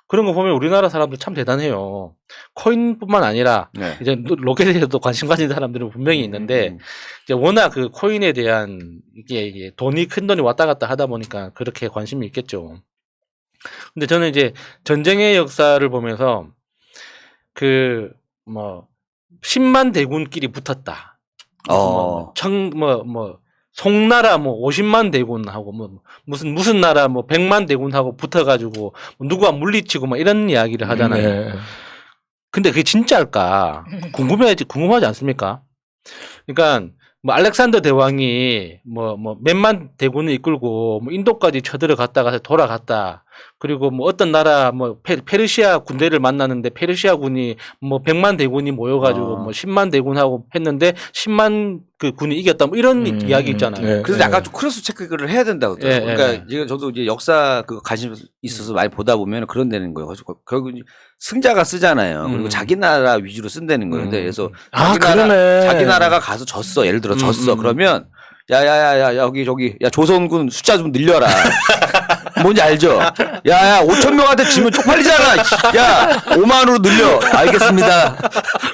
그런 거 보면 우리나라 사람들 참 대단해요. 코인뿐만 아니라 이제 로켓에 대해서도 관심 가진 사람들은 분명히 있는데 이제 워낙 그 코인에 대한 이게 돈이 큰 돈이 왔다 갔다 하다 보니까 그렇게 관심이 있겠죠. 근데 저는 이제 전쟁의 역사를 보면서 그 뭐 10만 대군끼리 붙었다. 송나라 50만 대군하고 무슨 나라 100만 대군하고 붙어가지고 누가 물리치고 이런 이야기를 하잖아요. 근데 그게 진짜일까? 궁금하지 않습니까? 그러니까 알렉산더 대왕이 몇만 대군을 이끌고 인도까지 쳐들어갔다가 돌아갔다. 그리고 어떤 나라 페르시아 군대를 만났는데 페르시아 군이 100만 대군이 모여가지고 10만 대군하고 했는데 10만 그 군이 이겼다. 이런 이야기 있잖아요. 그래서 약간 좀 크로스 체크를 해야 된다고. 그러니까 지금 저도 이제 역사 그 관심 있어서 많이 보다 보면 그런 데는 거예요. 결국 승자가 쓰잖아요. 그리고 자기 나라 위주로 쓴다는 거예요. 그래서 자기 나라가 가서 졌어. 예를 들어 졌어. 그러면 야 여기 저기 조선군 숫자 좀 늘려라. 뭔지 알죠? 야 5천 명한테 지면 쪽팔리잖아. 야 5만으로 늘려. 알겠습니다.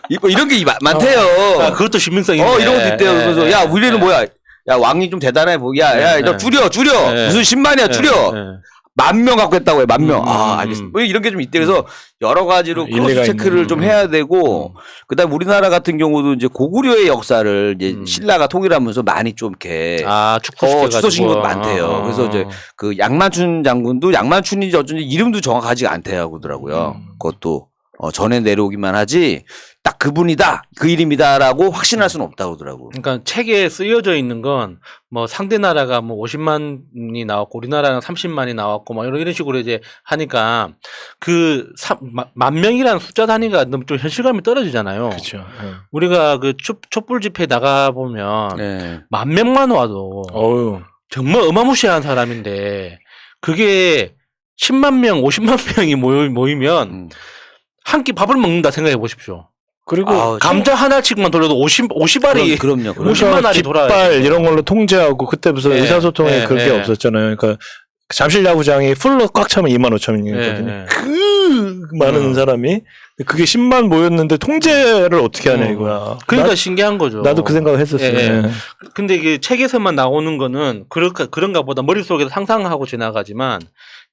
이런 게 많대요. 그것도 신빙성이 있네. 이런 것도 있대요. 그래서 야 우리는 뭐야? 야 왕이 좀 대단해 보기. 너 줄여. 무슨 10만이야 줄여. 10,000명 갖고 했다고 해. 10,000명. 알겠습니다. 이런 게 좀 있대. 그래서 여러 가지로 크로스 체크를 좀 해야 되고, 그다음 우리나라 같은 경우도 이제 고구려의 역사를 이제 신라가 통일하면서 많이 좀 이렇게 축소시킨 것도 많대요. 그래서 이제 그 양만춘 장군도 양만춘인지 어쩐지 이름도 정확하지가 않대요 그러더라고요. 그것도 전에 내려오기만 하지 딱 그분이다 그 이름이다라고 확신할 수는 없다고 하더라고. 그러니까 책에 쓰여져 있는 건 상대 나라가 50만이 나왔고 우리나라는 30만이 나왔고 이런 식으로 이제 하니까 그 10,000명이라는 숫자 단위가 너무 좀 현실감이 떨어지잖아요. 그렇죠. 우리가 그 촛불 집회 나가 보면 10,000명만 와도 정말 어마무시한 사람인데 그게 10만 명, 50만 명이 모이면 한 끼 밥을 먹는다 생각해 보십시오. 그리고 감자 하나씩만 돌려도 50알이 그럼요. 50만 알이 돌아요. 깃발 이런 걸로 통제하고 그때 무슨 의사소통에 그게 없었잖아요. 그러니까 잠실 야구장이 풀로 꽉 차면 25,000명이거든요. 그 많은 사람이 그게 10만 모였는데 통제를 어떻게 하냐 이거야. 그러니까 신기한 거죠. 나도 그 생각을 했었어요. 근데 이게 책에서만 나오는 거는 그런가 보다 머릿속에서 상상하고 지나가지만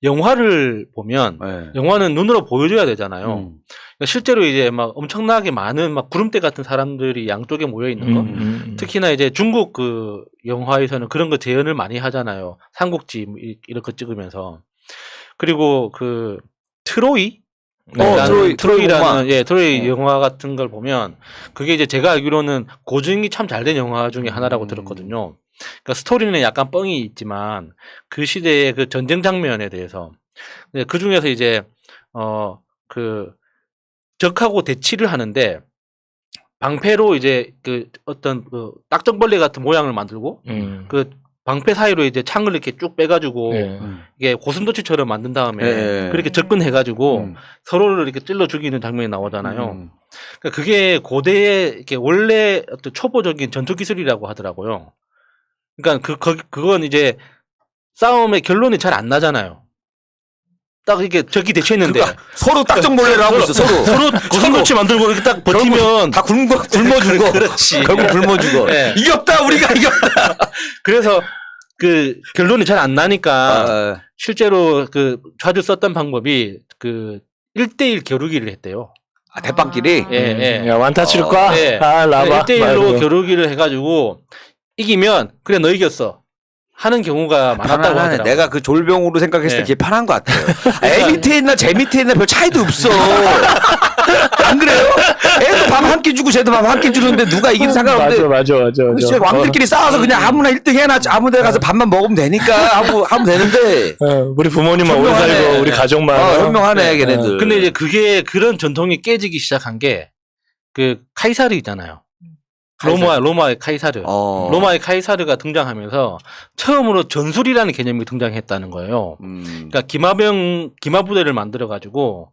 영화를 보면 영화는 눈으로 보여줘야 되잖아요. 그러니까 실제로 이제 엄청나게 많은 구름대 같은 사람들이 양쪽에 모여 있는 거. 특히나 이제 중국 그 영화에서는 그런 거 재현을 많이 하잖아요. 삼국지 이런 거 찍으면서. 그리고 그 트로이? 트로이라는 트로이 영화 같은 걸 보면 그게 이제 제가 알기로는 고증이 참 잘 된 영화 중에 하나라고 들었거든요. 그러니까 스토리는 약간 뻥이 있지만 그 시대의 그 전쟁 장면에 대해서 그 중에서 이제 그 적하고 대치를 하는데 방패로 이제 그 어떤 그 딱정벌레 같은 모양을 만들고 그 방패 사이로 이제 창을 이렇게 쭉 빼가지고 이게 고슴도치처럼 만든 다음에 그렇게 접근해가지고 서로를 이렇게 찔러 죽이는 장면이 나오잖아요. 그러니까 그게 고대의 이렇게 원래 어떤 초보적인 전투 기술이라고 하더라고요. 그러니까 그건 이제 싸움의 결론이 잘 안 나잖아요. 딱 이렇게 적기 대처했는데 그러니까 서로 딱정몰래를 하고 있어. 서로 고슴도치 만들고 이렇게 딱 버티면 다 굶어 죽어. 그렇지. 결국 굶어 죽어. 네. 이겼다 우리가 이겼다. 그래서 그 결론이 잘 안 나니까 실제로 그 자주 썼던 방법이 그 1대1 겨루기를 했대요. 대빵끼리. 예. 야, 완타치를 꽈. 예. 라바. 1대1로 겨루기를 해가지고 이기면 그래 너 이겼어 하는 경우가 많았다고 하더라고요. 내가 그 졸병으로 생각했을 때 네. 그게 편한 것 같아요. 애 밑에 있나 제 밑에 있나 별 차이도 없어. 안 그래요? 애도 밥 한 끼 주고 쟤도 밥 한 끼 주는데 누가 이기는 상관없는데. 맞아. 진짜 왕들끼리 싸워서 그냥 아무나 1등 해놔. 아무 데 가서 밥만 먹으면 되니까 하면 되는데. 우리 부모님만 오래 현명하네. 살고 우리 가족만. 현명하네 걔네들. 근데 이제 그게 그런 전통이 깨지기 시작한 게 그 카이사르 있잖아요. 로마의 카이사르. 로마의 카이사르가 등장하면서 처음으로 전술이라는 개념이 등장했다는 거예요. 그러니까 기마부대를 만들어 가지고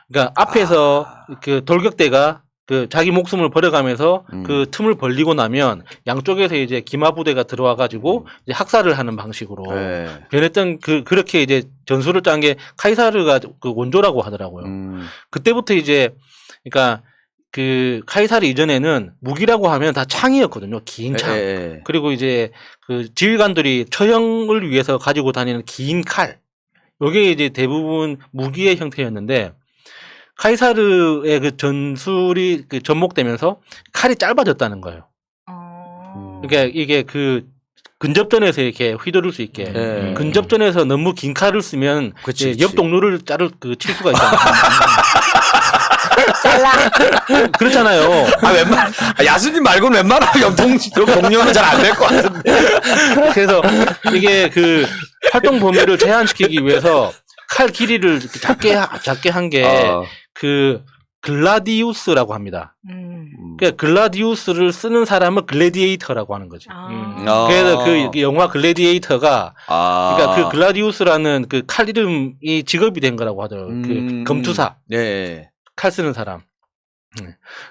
그러니까 앞에서 그 돌격대가 그 자기 목숨을 버려가면서 그 틈을 벌리고 나면 양쪽에서 이제 기마부대가 들어와 가지고 이제 학살을 하는 방식으로 변했던 그렇게 이제 전술을 짠 게 카이사르가 그 원조라고 하더라고요. 그때부터 이제 그러니까 그 카이사르 이전에는 무기라고 하면 다 창이었거든요. 긴 창. 그리고 이제 그 지휘관들이 처형을 위해서 가지고 다니는 긴 칼. 요게 이제 대부분 무기의 형태였는데 카이사르의 그 전술이 그 접목되면서 칼이 짧아졌다는 거예요. 그러니까 이게 그 근접전에서 이렇게 휘두를 수 있게 근접전에서 너무 긴 칼을 쓰면 그치. 옆 동료를 칠 수가 있잖아요. 잘라. 그렇잖아요. 야수님 말고는 웬만하면 동료는 잘 안 될 것 같은데. 그래서 이게 그 활동 범위를 제한시키기 위해서 칼 길이를 작게 한 게 그 글라디우스라고 합니다. 그러니까 글라디우스를 쓰는 사람은 글래디에이터라고 하는 거죠. 그래서 그 영화 글래디에이터가 그러니까 그 글라디우스라는 그 칼 이름이 직업이 된 거라고 하더라고요. 그 검투사. 네. 칼 쓰는 사람.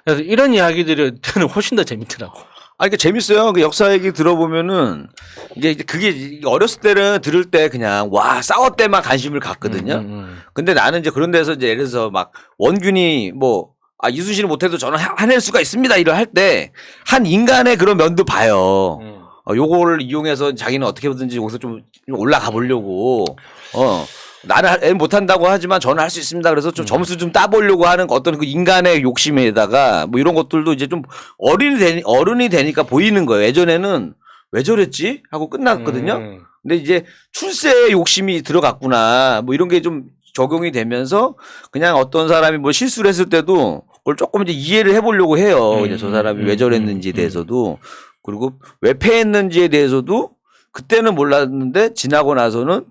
그래서 이런 이야기들이 저는 훨씬 더 재밌더라고. 그러니까 재밌어요. 그 역사 얘기 들어보면은 이제 그게 어렸을 때는 들을 때 그냥 와 싸웠대만 관심을 갖거든요. 근데 나는 이제 그런 데서 이제 예를 들어서 막 원균이 뭐 이순신을 못해도 저는 해낼 수가 있습니다. 이걸 할 때 한 인간의 그런 면도 봐요. 요거를 이용해서 자기는 어떻게든지 여기서 좀 올라가 보려고 나는 못한다고 하지만 저는 할 수 있습니다. 그래서 좀 점수 좀 따보려고 하는 어떤 그 인간의 욕심에다가 뭐 이런 것들도 이제 좀 어른이 되니까 보이는 거예요. 예전에는 왜 저랬지? 하고 끝났거든요. 근데 이제 출세에 욕심이 들어갔구나. 뭐 이런 게 좀 적용이 되면서 그냥 어떤 사람이 뭐 실수를 했을 때도 그걸 조금 이제 이해를 해보려고 해요. 이제 저 사람이 왜 저랬는지에 대해서도 그리고 왜 패했는지에 대해서도 그때는 몰랐는데 지나고 나서는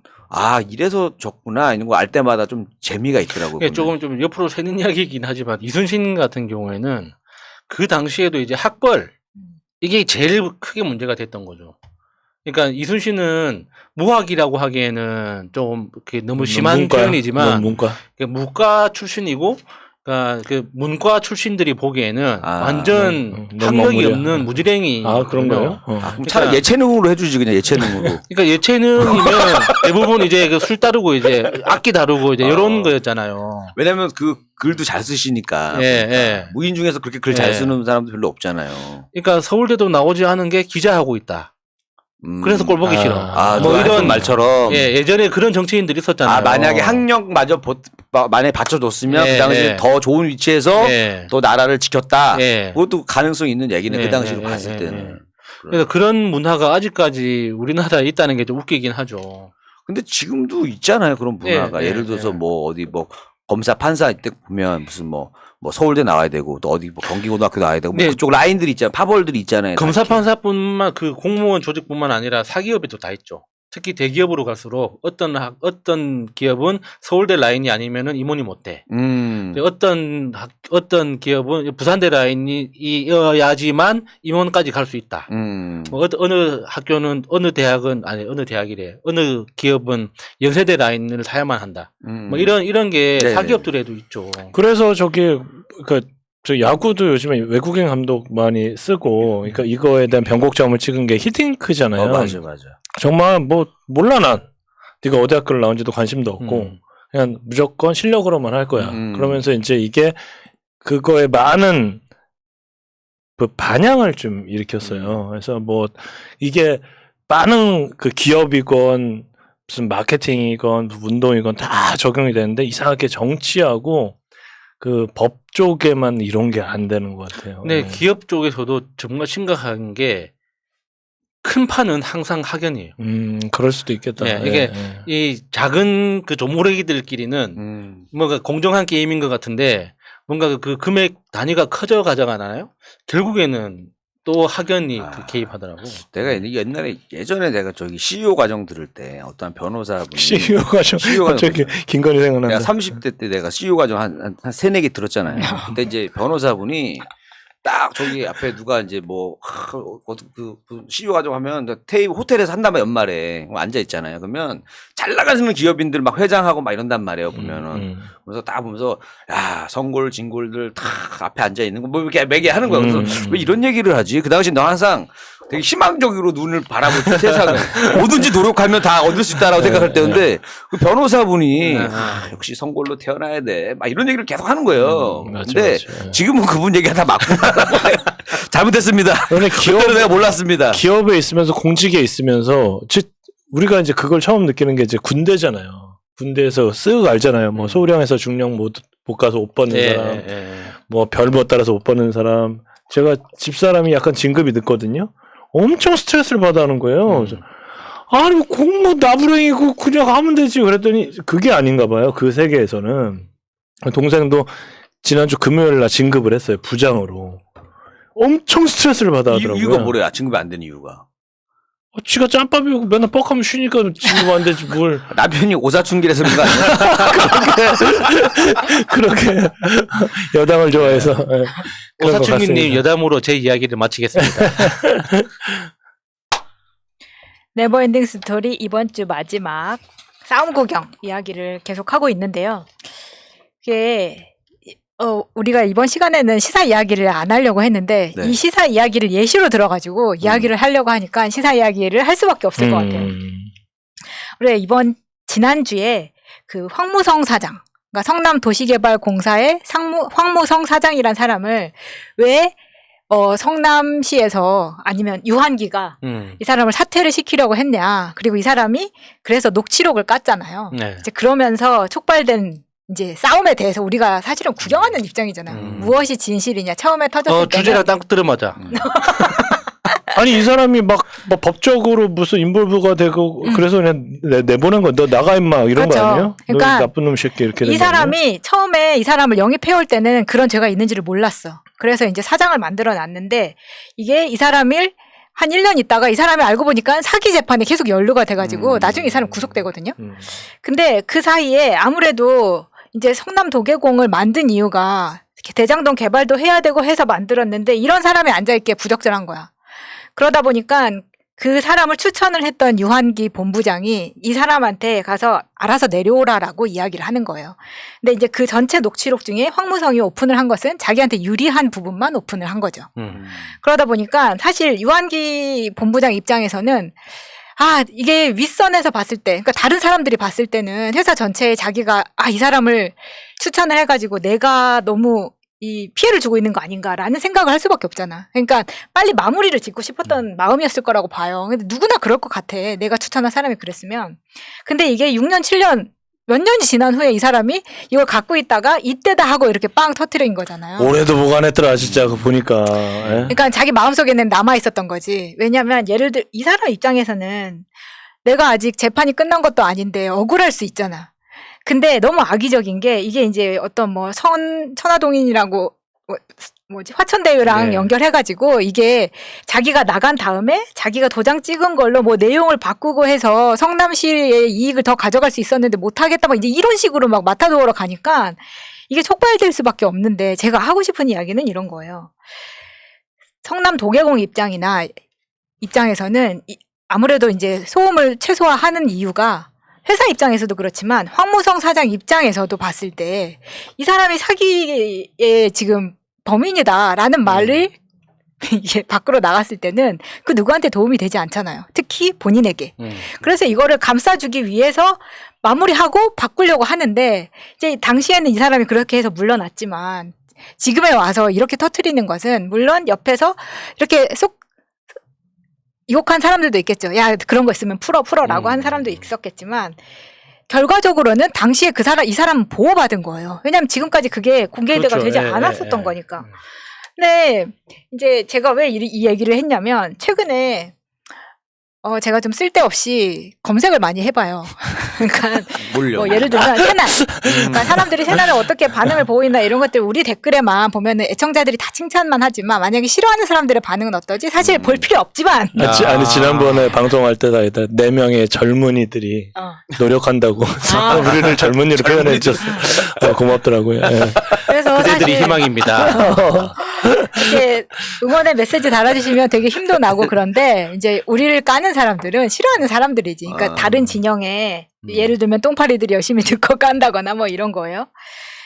이래서 졌구나 이런 거 알 때마다 좀 재미가 있더라고요. 예, 조금 좀 옆으로 새는 이야기이긴 하지만 이순신 같은 경우에는 그 당시에도 이제 학벌 이게 제일 크게 문제가 됐던 거죠. 그러니까 이순신은 무학이라고 하기에는 좀 너무 심한 표현이지만 문과 출신이고 그러니까 그 문과 출신들이 보기에는 완전 학력이 없는 무지랭이. 그런가요? 그럼 차라리 예체능으로 해주지 그냥 예체능으로. 그러니까 예체능이면 대부분 이제 그 술 다루고 이제 악기 다루고 이제 이런 거였잖아요. 왜냐면 그 글도 잘 쓰시니까. 무인 중에서 그렇게 글 잘 쓰는 사람도 별로 없잖아요. 그러니까 서울대도 나오지 않은 게 기자하고 있다. 그래서 꼴 보기 싫어. 뭐 이런 말처럼. 예전에 그런 정치인들이 있었잖아요. 만약에 학력마저 만약에 받쳐줬으면 그 당시에 더 좋은 위치에서 또 나라를 지켰다. 그것도 가능성이 있는 얘기네. 그 당시로 봤을 때는. 그래서 그런 문화가 아직까지 우리나라에 있다는 게 좀 웃기긴 하죠. 근데 지금도 있잖아요. 그런 문화가. 예를 들어서 뭐 어디 뭐 검사 판사 이때 보면 무슨 뭐 서울대 나와야 되고 또 어디 뭐 경기고등학교 나와야 되고 뭐 그쪽 라인들이 있잖아요. 파벌들이 있잖아요. 검사 판사뿐만 그 공무원 조직뿐만 아니라 사기업에도 다 있죠. 특히 대기업으로 갈수록 어떤 기업은 서울대 라인이 아니면은 임원이 못 돼. 어떤 기업은 부산대 라인이어야지만 임원까지 갈 수 있다. 뭐 어느 학교는 어느 대학이래. 어느 기업은 연세대 라인을 타야만 한다. 뭐 이런 게 사기업들에도 있죠. 그래서 저 야구도 요즘에 외국인 감독 많이 쓰고, 그러니까 이거에 대한 변곡점을 찍은 게 히딩크잖아요. 맞아. 정말 뭐 몰라 난. 네가 어디 학교를 나온지도 관심도 없고 그냥 무조건 실력으로만 할 거야. 그러면서 이제 이게 그거에 많은 그 반향을 좀 일으켰어요. 그래서 뭐 이게 많은 그 기업이건 무슨 마케팅이건 운동이건 다 적용이 되는데 이상하게 정치하고 그 법 쪽에만 이런 게 안 되는 것 같아요. 네, 기업 쪽에서도 정말 심각한 게 큰 판은 항상 학연이에요. 그럴 수도 있겠다. 네, 이게 이 작은 그 조모래기들끼리는 뭔가 공정한 게임인 것 같은데 뭔가 그 금액 단위가 커져 가져가나요? 결국에는 또 학연이 개입하더라고. 내가 예전에 내가 저기 CEO 과정 들을 때 어떤 변호사분이 CEO 과정 갑자기 김건희 생각난다. 내가 30대 때 내가 CEO 과정 한 3-4개 들었잖아요. 근데 이제 변호사분이 딱 저기 앞에 누가 이제 뭐 그 CEO 과정 하면 테이블 호텔에서 한단 말이야 연말에 앉아 있잖아요. 그러면 잘 나가는 기업인들 막 회장하고 막 이런단 말이에요. 보면은 그래서 딱 보면서 야 성골 진골들 다 앞에 앉아 있는 거 뭐 이렇게 매개 하는 거야. 그래서 왜 이런 얘기를 하지? 그 당시 너 항상 되게 희망적으로 눈을 바라보고 세상을 뭐든지 노력하면 다 얻을 수 있다라고 생각할 때였는데 그 변호사분이 역시 성골로 태어나야 돼. 막 이런 얘기를 계속 하는 거예요. 근데 지금은 그분 얘기가 다 맞구나. 잘못했습니다. 그때는 내가 몰랐습니다. 기업에 있으면서 공직에 있으면서 우리가 이제 그걸 처음 느끼는 게 이제 군대잖아요. 군대에서 쓱 알잖아요. 뭐 소령에서 중령 못 가서 옷 벗는 사람, 뭐 별 못 따라서 옷 벗는 사람. 제가 집사람이 약간 진급이 늦거든요. 엄청 스트레스를 받아하는 거예요. 그래서 아니 뭐 공무 나부랭이고 그냥 하면 되지 그랬더니 그게 아닌가 봐요. 그 세계에서는. 동생도 지난주 금요일 날 진급을 했어요. 부장으로. 엄청 스트레스를 받아하더라고요. 이유가 뭐래요? 진급이 안 되는 이유가. 지가 짬밥이고 맨날 뻑하면 쉬니까 진급 안 되지 뭘. 남편이 오사춘길에서 그런 거 아니야? 그렇게 여담을 좋아해서. 네. 오사춘기님 여담으로 제 이야기를 마치겠습니다. 네버엔딩 스토리 이번 주 마지막 싸움 구경 이야기를 계속하고 있는데요. 이게 우리가 이번 시간에는 시사 이야기를 안 하려고 했는데 이 시사 이야기를 예시로 들어가지고 이야기를 하려고 하니까 시사 이야기를 할 수밖에 없을 것 같아요. 우리가 지난주에 그 황무성 사장, 그러니까 성남도시개발공사의 황무성 사장이란 사람을 왜 성남시에서 아니면 유한기가 이 사람을 사퇴를 시키려고 했냐. 그리고 이 사람이 그래서 녹취록을 깠잖아요. 네. 이제 그러면서 촉발된 이제 싸움에 대해서 우리가 사실은 구경하는 입장이잖아요. 무엇이 진실이냐. 처음에 터졌을 때 주제랑 딱 들어맞아. 아니 이 사람이 막 법적으로 무슨 인볼브가 되고 그래서 그냥 내보낸 거 너 나가 임마 이런 그렇죠. 거 아니에요? 그러니까 나쁜 놈 새끼 이렇게 이 사람이 처음에 이 사람을 영입해올 때는 그런 죄가 있는지를 몰랐어. 그래서 이제 사장을 만들어 놨는데 이게 이 사람을 한 1년 있다가 이 사람이 알고 보니까 사기 재판에 계속 연루가 돼가지고 나중에 이 사람 구속되거든요. 근데 그 사이에 아무래도 이제 성남도계공을 만든 이유가 대장동 개발도 해야 되고 해서 만들었는데 이런 사람이 앉아있기에 부적절한 거야. 그러다 보니까 그 사람을 추천을 했던 유한기 본부장이 이 사람한테 가서 알아서 내려오라라고 이야기를 하는 거예요. 근데 이제 그 전체 녹취록 중에 황무성이 오픈을 한 것은 자기한테 유리한 부분만 오픈을 한 거죠. 그러다 보니까 사실 유한기 본부장 입장에서는 이게 윗선에서 봤을 때, 그러니까 다른 사람들이 봤을 때는 회사 전체에 자기가 이 사람을 추천을 해가지고 내가 너무 이 피해를 주고 있는 거 아닌가라는 생각을 할 수밖에 없잖아. 그러니까 빨리 마무리를 짓고 싶었던 마음이었을 거라고 봐요. 근데 누구나 그럴 것 같아. 내가 추천한 사람이 그랬으면. 근데 이게 6년, 7년 몇 년이 지난 후에 이 사람이 이걸 갖고 있다가 이때다 하고 이렇게 빵 터트린 거잖아요. 올해도 보관했더라 진짜 그거 보니까. 그러니까 자기 마음속에는 남아 있었던 거지. 왜냐하면 예를 들어 이 사람 입장에서는 내가 아직 재판이 끝난 것도 아닌데 억울할 수 있잖아. 근데 너무 악의적인 게 이게 이제 어떤 뭐 천화동인이라고 화천대유랑 연결해가지고 이게 자기가 나간 다음에 자기가 도장 찍은 걸로 뭐 내용을 바꾸고 해서 성남시의 이익을 더 가져갈 수 있었는데 못하겠다 막 이제 이런 식으로 막 마타도어로 가니까 이게 촉발될 수밖에 없는데 제가 하고 싶은 이야기는 이런 거예요. 성남도계공 입장에서는 아무래도 이제 소음을 최소화하는 이유가 회사 입장에서도 그렇지만 황무성 사장 입장에서도 봤을 때 이 사람이 사기에 지금 범인이다라는 말을 이게 밖으로 나갔을 때는 그 누구한테 도움이 되지 않잖아요. 특히 본인에게. 그래서 이거를 감싸주기 위해서 마무리하고 바꾸려고 하는데 이제 당시에는 이 사람이 그렇게 해서 물러났지만 지금에 와서 이렇게 터트리는 것은 물론 옆에서 이렇게 쏙 욕한 사람들도 있겠죠. 야, 그런 거 있으면 풀어라고 한 사람도 있었겠지만 결과적으로는 당시에 이 사람은 보호받은 거예요. 왜냐하면 지금까지 그게 공개가 그렇죠. 되지 않았었던 거니까. 근데 이제 제가 왜 이 얘기를 했냐면 최근에 제가 좀 쓸데없이 검색을 많이 해봐요. 그러니까 뭐 예를 들면 새날, 그러니까 사람들이 새날에 어떻게 반응을 보이나 이런 것들 우리 댓글에만 보면은 애청자들이 다 칭찬만 하지만 만약에 싫어하는 사람들의 반응은 어떠지? 사실 볼 필요 없지만. 아니 지난번에 방송할 때다 4명의 젊은이들이 노력한다고 우리를 젊은이로 표현해 주셨어요. 고맙더라고요. 네. 그래서 그대들이 희망입니다. 이렇게 응원의 메시지 달아주시면 되게 힘도 나고 그런데 이제 우리를 까는 사람들은 싫어하는 사람들이지. 그러니까 다른 진영에 예를 들면 똥파리들이 열심히 듣고 깐다거나 뭐 이런 거예요.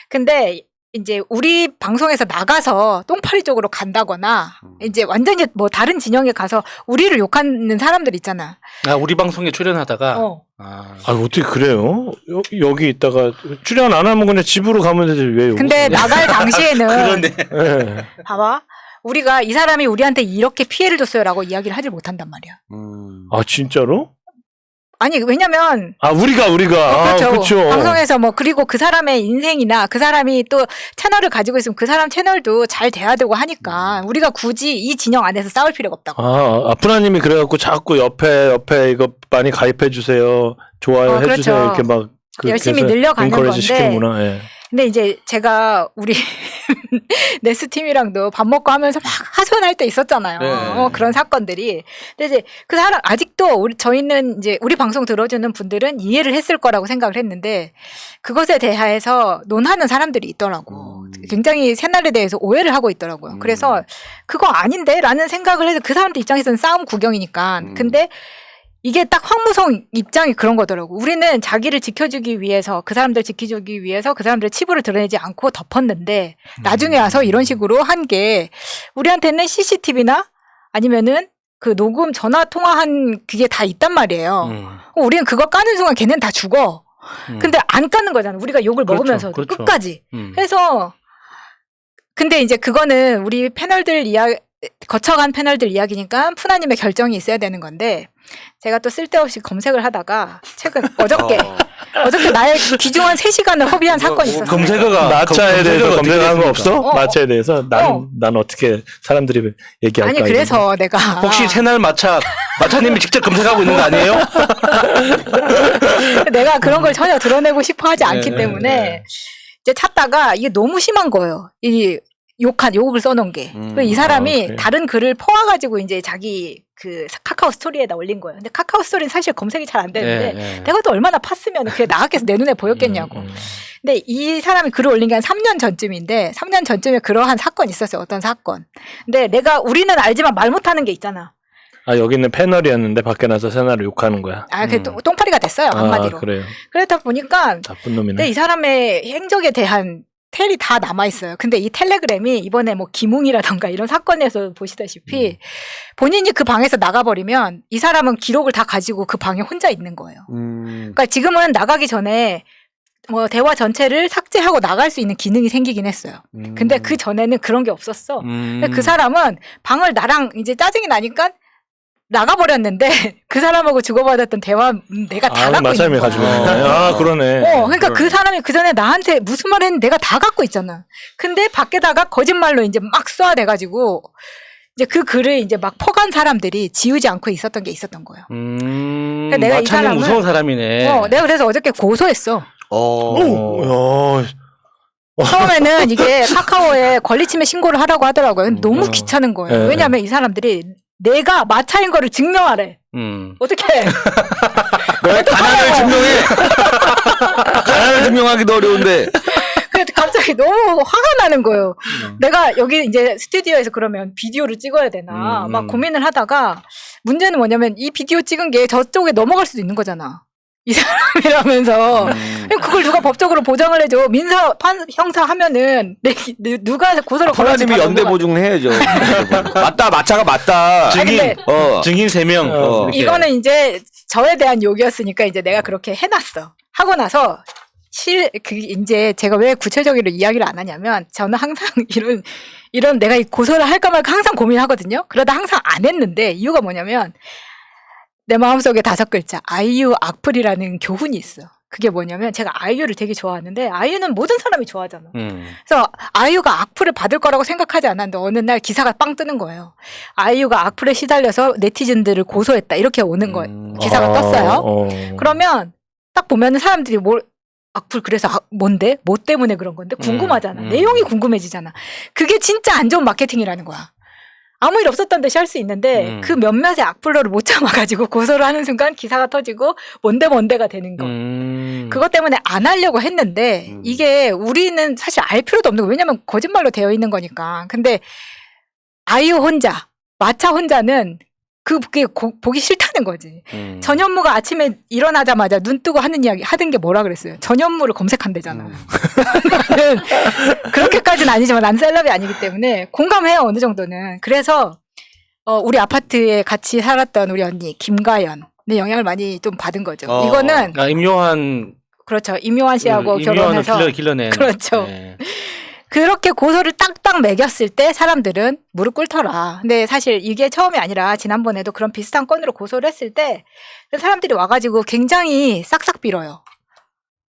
근데 이제 우리 방송에서 나가서 똥파리 쪽으로 간다거나 이제 완전히 뭐 다른 진영에 가서 우리를 욕하는 사람들 있잖아. 우리 방송에 출연하다가 어떻게 그래요? 여기 있다가 출연 안 하면 그냥 집으로 가면 되지 왜? 근데 나갈 당시에는 그러네. 네. 봐봐. 우리가 이 사람이 우리한테 이렇게 피해를 줬어요라고 이야기를 하질 못한단 말이야. 아 진짜로? 아니 왜냐면 우리가 그렇죠. 그렇죠. 방송에서 뭐 그리고 그 사람의 인생이나 그 사람이 또 채널을 가지고 있으면 그 사람 채널도 잘 돼야 되고 하니까 우리가 굳이 이 진영 안에서 싸울 필요가 없다고. 아프나님이 그래갖고 자꾸 옆에 이거 많이 가입해 주세요, 좋아요 해주세요 그렇죠. 이렇게 막 열심히 늘려가는 건데. 시키는구나. 예. 근데 이제 제가 우리 네스팀이랑도 밥 먹고 하면서 막 하소연할 때 있었잖아요. 네. 그런 사건들이. 근데 이제 그 사람 아직도 저희는 이제 우리 방송 들어주는 분들은 이해를 했을 거라고 생각을 했는데 그것에 대해서 논하는 사람들이 있더라고. 굉장히 새날에 대해서 오해를 하고 있더라고요. 그래서 그거 아닌데라는 생각을 해서 그 사람들 입장에서는 싸움 구경이니까. 근데 이게 딱 황무성 입장이 그런 거더라고. 우리는 자기를 지켜주기 위해서 그 사람들 지켜주기 위해서 그 사람들의 치부를 드러내지 않고 덮었는데 나중에 와서 이런 식으로 한 게 우리한테는 CCTV나 아니면은 그 녹음 전화 통화한 그게 다 있단 말이에요. 우리는 그거 까는 순간 걔는 다 죽어. 근데 안 까는 거잖아. 우리가 욕을 먹으면서도 그렇죠. 끝까지. 그래서 근데 이제 그거는 우리 패널들 거쳐간 패널들 이야기니까 푸나님의 결정이 있어야 되는 건데 제가 또 쓸데없이 검색을 하다가 최근 어저께 나의 귀중한 3시간을 허비한 사건이 있었어요. 검색어가 마차에 대해서 검색한 거 없어? 마차에 대해서 난 어떻게 사람들이 얘기할까? 아니 그래서 내가 혹시 새날 마차님이 직접 검색하고 있는 거 아니에요? 내가 그런 걸 전혀 드러내고 싶어하지 않기 때문에 이제 찾다가 이게 너무 심한 거예요. 이 욕을 써놓은 게. 이 사람이 다른 글을 퍼와가지고 이제 자기 그 카카오 스토리에다 올린 거예요. 근데 카카오 스토리는 사실 검색이 잘 안 되는데 내가 또 얼마나 팠으면 그게 나갔겠어. 내 눈에 보였겠냐고. 근데 이 사람이 글을 올린 게 한 3년 전쯤인데 3년 전쯤에 그러한 사건이 있었어요. 어떤 사건. 근데 우리는 알지만 말 못하는 게 있잖아. 여기는 패널이었는데 밖에 나서 새날을 욕하는 거야. 그게 똥파리가 됐어요. 한마디로. 그래요. 그러다 보니까 나쁜 놈이네. 근데 이 사람의 행적에 대한 텔이 다 남아있어요. 근데 이 텔레그램이 이번에 뭐 김웅이라던가 이런 사건에서 보시다시피 본인이 그 방에서 나가버리면 이 사람은 기록을 다 가지고 그 방에 혼자 있는 거예요. 그러니까 지금은 나가기 전에 뭐 대화 전체를 삭제하고 나갈 수 있는 기능이 생기긴 했어요. 근데 그 전에는 그런 게 없었어. 근데 그 사람은 방을 나랑 이제 짜증이 나니까 나가버렸는데 그 사람하고 주고받았던 대화 내가 다 갖고 있는 거야. 가지고 그러네. 그러니까 그 사람이 그 전에 나한테 무슨 말 했는데 내가 다 갖고 있잖아. 근데 밖에다가 거짓말로 이제 막 쏘아대가지고 이제 그 글을 이제 막 퍼간 사람들이 지우지 않고 있었던 게 있었던 거예요. 그러니까 내가 이 사람을 무서운 사람이네. 내가 그래서 어저께 고소했어. 처음에는 이게 카카오에 권리침해 신고를 하라고 하더라고요. 너무 귀찮은 거예요. 왜냐하면 이 사람들이 내가 마차인 거를 증명하래. 어떻게? 왜 가난을 증명해? 가난을 증명하기도 어려운데. 그래서 갑자기 너무 화가 나는 거예요. 내가 여기 이제 스튜디오에서 그러면 비디오를 찍어야 되나 막 고민을 하다가 문제는 뭐냐면 이 비디오 찍은 게 저쪽에 넘어갈 수도 있는 거잖아. 이 사람이라면서 그걸 누가 법적으로 보장을 해줘. 민사 형사 하면은 누가 고소를 걸어야지. 하나님이 연대 보증해야죠. 맞다, 마차가 맞다. 증인 3명. 이거는 이제 저에 대한 욕이었으니까 이제 내가 그렇게 해놨어. 하고 나서 이제 제가 왜 구체적으로 이야기를 안 하냐면 저는 항상 이런 내가 고소를 할까 말까 항상 고민하거든요. 그러다 항상 안 했는데 이유가 뭐냐면 내 마음속에 5글자 아이유 악플이라는 교훈이 있어. 그게 뭐냐면 제가 아이유를 되게 좋아하는데 아이유는 모든 사람이 좋아하잖아. 그래서 아이유가 악플을 받을 거라고 생각하지 않았는데 어느 날 기사가 빵 뜨는 거예요. 아이유가 악플에 시달려서 네티즌들을 고소했다 이렇게 오는 거예요. 기사가 떴어요. 그러면 딱 보면은 사람들이 악플 그래서 뭔데? 뭐 때문에 그런 건데? 궁금하잖아. 내용이 궁금해지잖아. 그게 진짜 안 좋은 마케팅이라는 거야. 아무 일 없었던 듯이 할 수 있는데 그 몇몇의 악플러를 못 참아가지고 고소를 하는 순간 기사가 터지고 뭔데가 되는 거. 그것 때문에 안 하려고 했는데 이게 우리는 사실 알 필요도 없는 거. 왜냐면 거짓말로 되어 있는 거니까. 근데 아이유 혼자, 마차 혼자는 그게 보기 싫다는 거지. 전현무가 아침에 일어나자마자 눈 뜨고 하는 게 뭐라 그랬어요? 전현무를 검색한대잖아. 나는 그렇게까지는 아니지만 난 셀럽이 아니기 때문에 공감해요, 어느 정도는. 그래서 우리 아파트에 같이 살았던 우리 언니 김가연의 영향을 많이 좀 받은 거죠. 이거는 임요한 그렇죠. 임요한 씨하고 결혼해서 길러낸 그렇죠. 네. 그렇게 고소를 딱딱 매겼을 때 사람들은 무릎 꿇더라. 근데 사실 이게 처음이 아니라 지난번에도 그런 비슷한 건으로 고소를 했을 때 사람들이 와가지고 굉장히 싹싹 빌어요.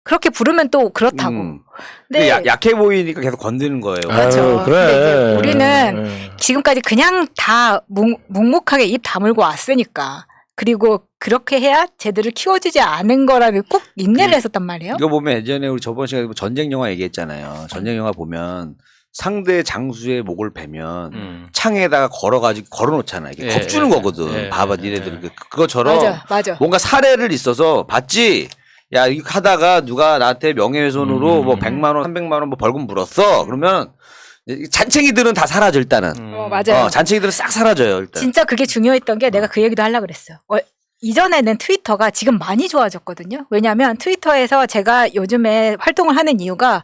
그렇게 부르면 또 그렇다고. 근데 약해 보이니까 계속 건드는 거예요. 그렇죠. 그래. 근데 이제 우리는 지금까지 그냥 다 묵묵하게 입 다물고 왔으니까. 그리고 그렇게 해야 제대로 키워주지 않은 거라면 꼭 인내를 했었단 말이에요. 이거 보면 예전에 우리 저번 시간에 전쟁 영화 얘기했잖아요. 전쟁 영화 보면 상대 장수의 목을 베면 창에다가 걸어놓잖아요. 이게 겁주는 거거든. 봐봐, 니네들. 그것처럼 맞아. 뭔가 사례를 있어서 봤지? 야, 이거 하다가 누가 나한테 명예훼손으로 뭐 100만 원, 300만 원 뭐 벌금 물었어. 그러면 잔챙이들은 다 사라져, 일단은. 맞아요. 잔챙이들은 싹 사라져요, 일단. 진짜 그게 중요했던 게 내가 그 얘기도 하려고 그랬어요. 이전에는 트위터가 지금 많이 좋아졌거든요. 왜냐하면 트위터에서 제가 요즘에 활동을 하는 이유가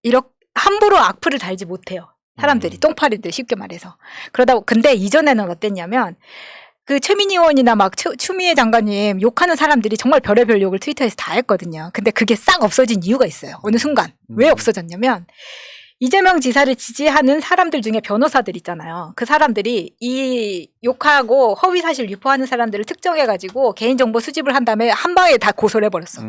이렇게 함부로 악플을 달지 못해요. 사람들이 똥파리들 쉽게 말해서. 근데 이전에는 어땠냐면 그 최민희 의원이나 막 추미애 장관님 욕하는 사람들이 정말 별의별 욕을 트위터에서 다 했거든요. 근데 그게 싹 없어진 이유가 있어요. 어느 순간. 왜 없어졌냐면 이재명 지사를 지지하는 사람들 중에 변호사들 있잖아요. 그 사람들이 이 욕하고 허위사실 유포하는 사람들을 특정해가지고 개인정보 수집을 한 다음에 한 방에 다 고소를 해버렸어.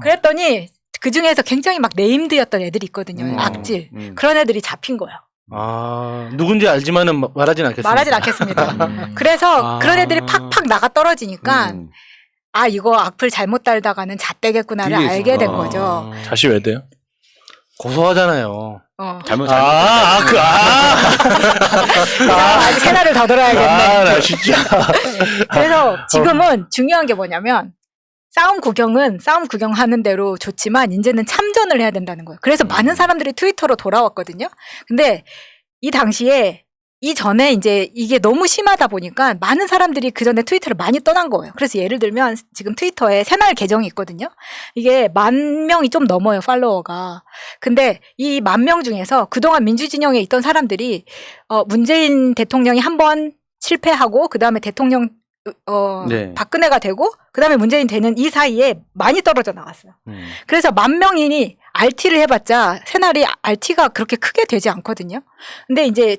그랬더니 그 중에서 굉장히 막 네임드였던 애들이 있거든요. 악질. 그런 애들이 잡힌 거예요. 누군지 알지만은 말하진 않겠습니다. 말하진 않겠습니다. 그래서 그런 애들이 팍팍 나가 떨어지니까 이거 악플 잘못 달다가는 잣대겠구나를 알게 된 거죠. 잣이 왜 돼요? 고소하잖아요. 잘못. 세날을 더 들어야겠네. 나 진짜. 그래서 지금은 중요한 게 뭐냐면 싸움 구경하는 대로 좋지만 이제는 참전을 해야 된다는 거예요. 그래서 많은 사람들이 트위터로 돌아왔거든요. 근데 이전에 이제 이게 너무 심하다 보니까 많은 사람들이 그 전에 트위터를 많이 떠난 거예요. 그래서 예를 들면 지금 트위터에 새날 계정이 있거든요. 이게 10,000명이 좀 넘어요, 팔로워가. 근데 이 10,000명 중에서 그동안 민주진영에 있던 사람들이 문재인 대통령이 한번 실패하고 그다음에 대통령 박근혜가 되고 그다음에 문재인 되는 이 사이에 많이 떨어져 나갔어요. 그래서 10,000명이 RT를 해봤자 새날이 RT가 그렇게 크게 되지 않거든요. 근데 이제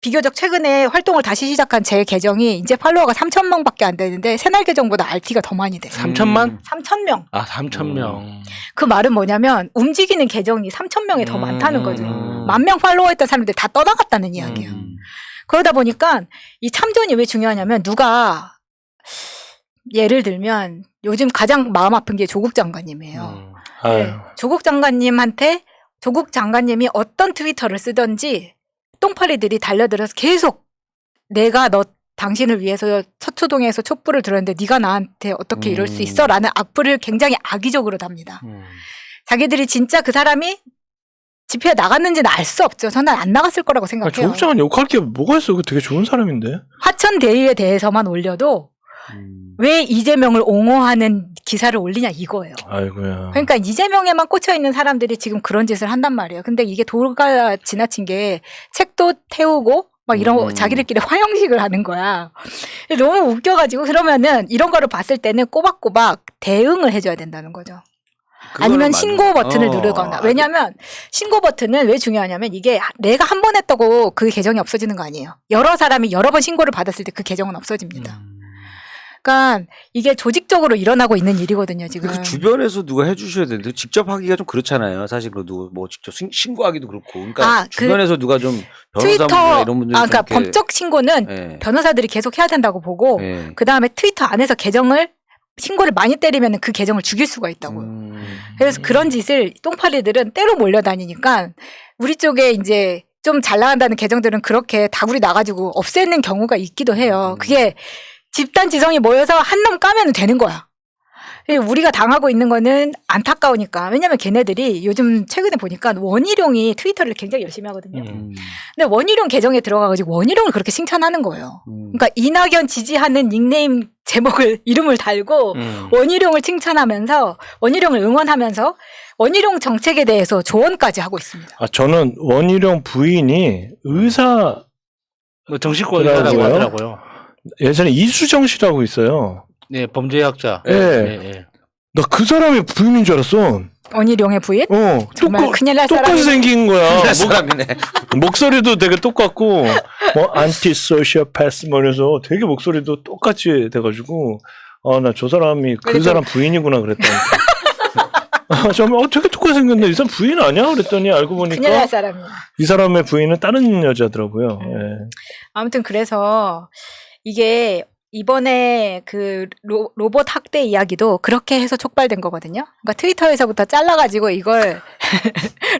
비교적 최근에 활동을 다시 시작한 제 계정이 이제 팔로워가 3,000명밖에 안 되는데 새날 계정보다 RT가 더 많이 돼요. 3,000만? 3,000명. 3,000명. 그 말은 뭐냐면 움직이는 계정이 3,000명이 더 많다는 거죠. 10,000명 팔로워 했던 사람들이 다 떠나갔다는 이야기예요. 그러다 보니까 이 참전이 왜 중요하냐면 누가 예를 들면 요즘 가장 마음 아픈 게 조국 장관님이에요. 네. 조국 장관님이 어떤 트위터를 쓰든지 똥파리들이 달려들어서 계속 내가 당신을 위해서 서초동에서 촛불을 들었는데 네가 나한테 어떻게 이럴 수 있어? 라는 악플을 굉장히 악의적으로 답니다. 자기들이 진짜 그 사람이 집회에 나갔는지는 알 수 없죠. 저는 안 나갔을 거라고 생각해요. 조국 장관 욕할 게 뭐가 있어? 그 되게 좋은 사람인데. 화천 대유에 대해서만 올려도 왜 이재명을 옹호하는 기사를 올리냐 이거예요. 아이고야. 그러니까 이재명에만 꽂혀 있는 사람들이 지금 그런 짓을 한단 말이에요. 근데 이게 도가 지나친 게 책도 태우고 막 이런 자기들끼리 화형식을 하는 거야. 너무 웃겨가지고 그러면은 이런 거를 봤을 때는 꼬박꼬박 대응을 해줘야 된다는 거죠. 아니면 신고 버튼을 누르거나. 왜냐하면 신고 버튼은 왜 중요하냐면 이게 내가 한 번 했다고 그 계정이 없어지는 거 아니에요. 여러 사람이 여러 번 신고를 받았을 때 그 계정은 없어집니다. 그러니까 이게 조직적으로 일어나고 있는 일이거든요, 지금. 그 주변에서 누가 해주셔야 되는데 직접 하기가 좀 그렇잖아요. 사실 그래도 뭐 직접 신고하기도 그렇고. 그러니까 주변에서 누가 좀 변호사분이나 이런 분들 그러니까 법적 신고는 변호사들이 계속 해야 된다고 보고 그 다음에 트위터 안에서 계정을 신고를 많이 때리면 그 계정을 죽일 수가 있다고요. 그래서 그런 짓을 똥파리들은 때로 몰려다니니까 우리 쪽에 이제 좀 잘 나간다는 계정들은 그렇게 다구리 나가지고 없애는 경우가 있기도 해요. 그게 집단 지성이 모여서 한 놈 까면 되는 거야. 우리가 당하고 있는 거는 안타까우니까. 왜냐면 걔네들이 요즘 최근에 보니까 원희룡이 트위터를 굉장히 열심히 하거든요. 근데 원희룡 계정에 들어가가지고 원희룡을 그렇게 칭찬하는 거예요. 그러니까 이낙연 지지하는 닉네임 제목을 이름을 달고 원희룡을 칭찬하면서 원희룡을 응원하면서 원희룡 정책에 대해서 조언까지 하고 있습니다. 저는 원희룡 부인이 의사 정신과 의사라고 하더라고요. 예전에 이수정 씨라고 있어요. 네, 범죄학자. 네. 나 그 사람이 부인인 줄 알았어. 원희룡의 부인? 정말 큰일 날 똑같이 사람이네. 생긴 거야. 사람이네. 목소리도 되게 똑같고, 뭐, 안티소시오패스, 뭐, 이래서 되게 목소리도 똑같이 돼가지고, 나 저 사람이 그 사람 부인이구나 그랬다니까. 정말, 되게 똑같이 생겼는데, 이 사람 부인 아니야? 그랬더니 알고 보니까. 큰일 날 사람이야. 이 사람의 부인은 다른 여자더라고요. 예. 아무튼 그래서 이게 이번에 그 로봇 학대 이야기도 그렇게 해서 촉발된 거거든요. 그러니까 트위터에서부터 잘라가지고 이걸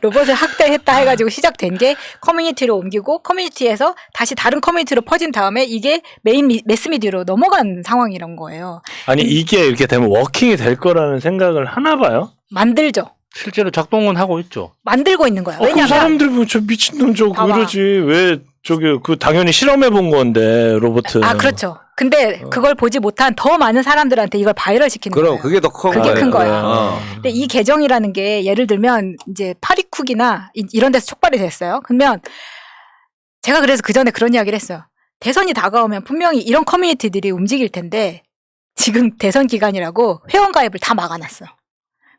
로봇을 학대했다 해가지고 시작된 게 커뮤니티로 옮기고 커뮤니티에서 다시 다른 커뮤니티로 퍼진 다음에 이게 메인 매스미디어로 넘어간 상황이란 거예요. 아니 이게 이렇게 되면 워킹이 될 거라는 생각을 하나 봐요? 만들죠. 실제로 작동은 하고 있죠. 만들고 있는 거야. 그 왜냐면 사람들 보면 저 미친놈 저거 이러지. 왜 저기 그 당연히 실험해 본 건데 로봇은. 그렇죠. 근데 그걸 보지 못한 더 많은 사람들한테 이걸 바이럴 시키는 거예요. 그게 더 큰 그게 거예요. 큰 거야. 근데 이 계정이라는 게 예를 들면 이제 파리쿡이나 이런 데서 촉발이 됐어요. 그러면 제가 그래서 그 전에 그런 이야기를 했어요. 대선이 다가오면 분명히 이런 커뮤니티들이 움직일 텐데 지금 대선 기간이라고 회원 가입을 다 막아놨어요.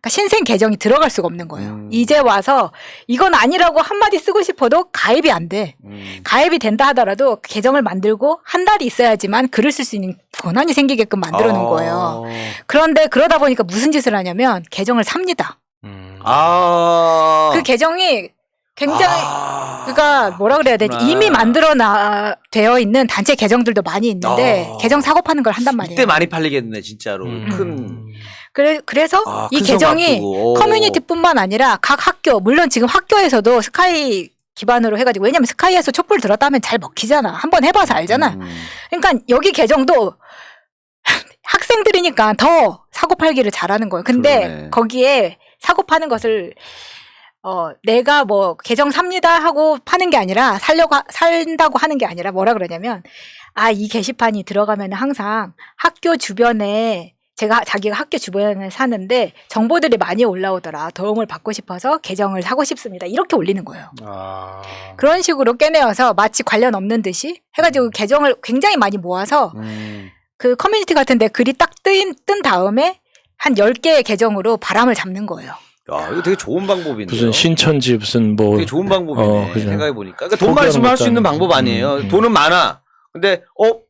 그러니까 신생 계정이 들어갈 수가 없는 거예요. 이제 와서 이건 아니라고 한마디 쓰고 싶어도 가입이 안 돼. 가입이 된다 하더라도 계정을 만들고 한 달이 있어야지만 글을 쓸 수 있는 권한이 생기게끔 만들어 놓은 거예요. 그런데 그러다 보니까 무슨 짓을 하냐면 계정을 삽니다. 그 계정이 굉장히 그러니까 뭐라 그래야 되지? 이미 되어 있는 단체 계정들도 많이 있는데 계정 사고 파는 걸 한단 말이에요. 이때 많이 팔리겠네 진짜로. 그래서 이 계정이 커뮤니티뿐만 아니라 각 학교, 물론 지금 학교에서도 스카이 기반으로 해가지고, 왜냐면 스카이에서 촛불 들었다면 잘 먹히잖아. 한번 해봐서 알잖아. 그러니까 여기 계정도 학생들이니까 더 사고 팔기를 잘하는 거예요. 근데 그러네. 거기에 사고 파는 것을 내가 뭐 계정 삽니다 하고 파는 게 아니라 산다고 하는 게 아니라 뭐라 그러냐면 이 게시판이 들어가면 항상 학교 주변에 자기가 학교 주변에 사는데 정보들이 많이 올라오더라. 도움을 받고 싶어서 계정을 사고 싶습니다. 이렇게 올리는 거예요. 그런 식으로 깨내어서 마치 관련 없는 듯이 해가지고 계정을 굉장히 많이 모아서 그 커뮤니티 같은데 글이 딱 뜬 다음에 한 10개의 계정으로 바람을 잡는 거예요. 야, 이거 되게 좋은 방법인데요. 무슨 신천지 무슨 뭐 되게 좋은 방법이네. 그죠. 생각해보니까. 그러니까 돈만 있으면 할 수 있는 방법 아니에요. 돈은 많아. 근데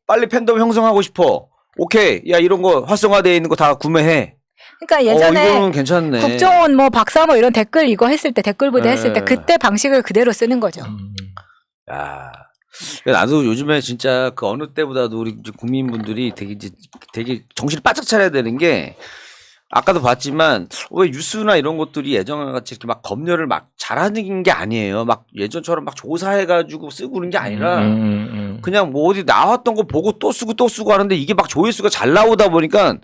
빨리 팬덤 형성하고 싶어. 오케이. 야, 이런 거 활성화되어 있는 거 다 구매해. 그러니까 예전에 이거는 괜찮네. 국정원 뭐 박사 뭐 이런 댓글 이거 했을 때 댓글 부대 했을 때 그때 방식을 그대로 쓰는 거죠. 야. 나도 요즘에 진짜 그 어느 때보다도 우리 국민분들이 되게 정신을 바짝 차려야 되는 게, 아까도 봤지만 왜 뉴스나 이런 것들이 예전과 같이 이렇게 막 검열을 막 잘하는 게 아니에요. 막 예전처럼 막 조사해가지고 쓰고 그런 게 아니라 그냥 뭐 어디 나왔던 거 보고 또 쓰고 하는데 이게 막 조회수가 잘 나오다 보니까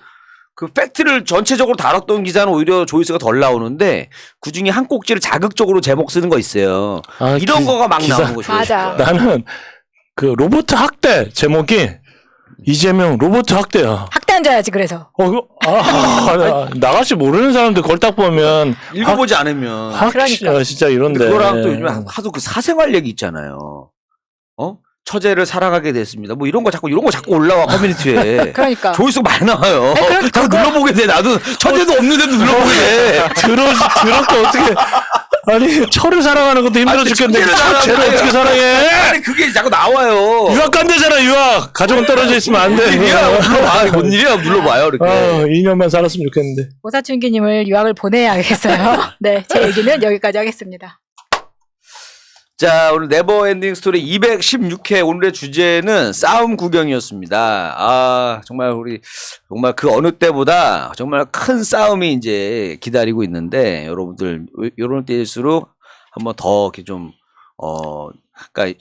그 팩트를 전체적으로 다뤘던 기사는 오히려 조회수가 덜 나오는데 그 중에 한 꼭지를 자극적으로 제목 쓰는 거 있어요. 이런 거가 막 나오는 거죠. 맞아. 나는 그 로봇 학대 제목이 이재명 로봇 학대야. 학대한 줄 알지 그래서. 나같이 모르는 사람들 그걸 딱 보면 읽어보지 않으면. 그러니까. 진짜 이런데. 그거랑 또 요즘에 하도 그 사생활 얘기 있잖아요. 처제를 사랑하게 됐습니다. 뭐 이런 거 자꾸 올라와 커뮤니티에. 그러니까. 조회수가 많이 나와요. 아니, 자꾸 눌러보게 돼. 나도 처제도 없는데도 눌러보게 돼. 더럽게 어떻게. 아니, 철을 사랑하는 것도 힘들어 죽겠는데, 쟤를 어떻게 사랑해? 아니, 그게 자꾸 나와요. 유학 간대잖아, 유학. 가족은 떨어져 있으면 안 돼. 뭔 일이야, 눌러봐요, 이렇게. 2년만 살았으면 좋겠는데. 오사춘기님을 유학을 보내야겠어요. 네, 제 얘기는 여기까지 하겠습니다. 자, 오늘 네버엔딩 스토리 216회 오늘의 주제는 싸움 구경이었습니다. 정말 정말 그 어느 때보다 정말 큰 싸움이 이제 기다리고 있는데 여러분들 요런 때일수록 한번 더 이렇게 좀 그러니까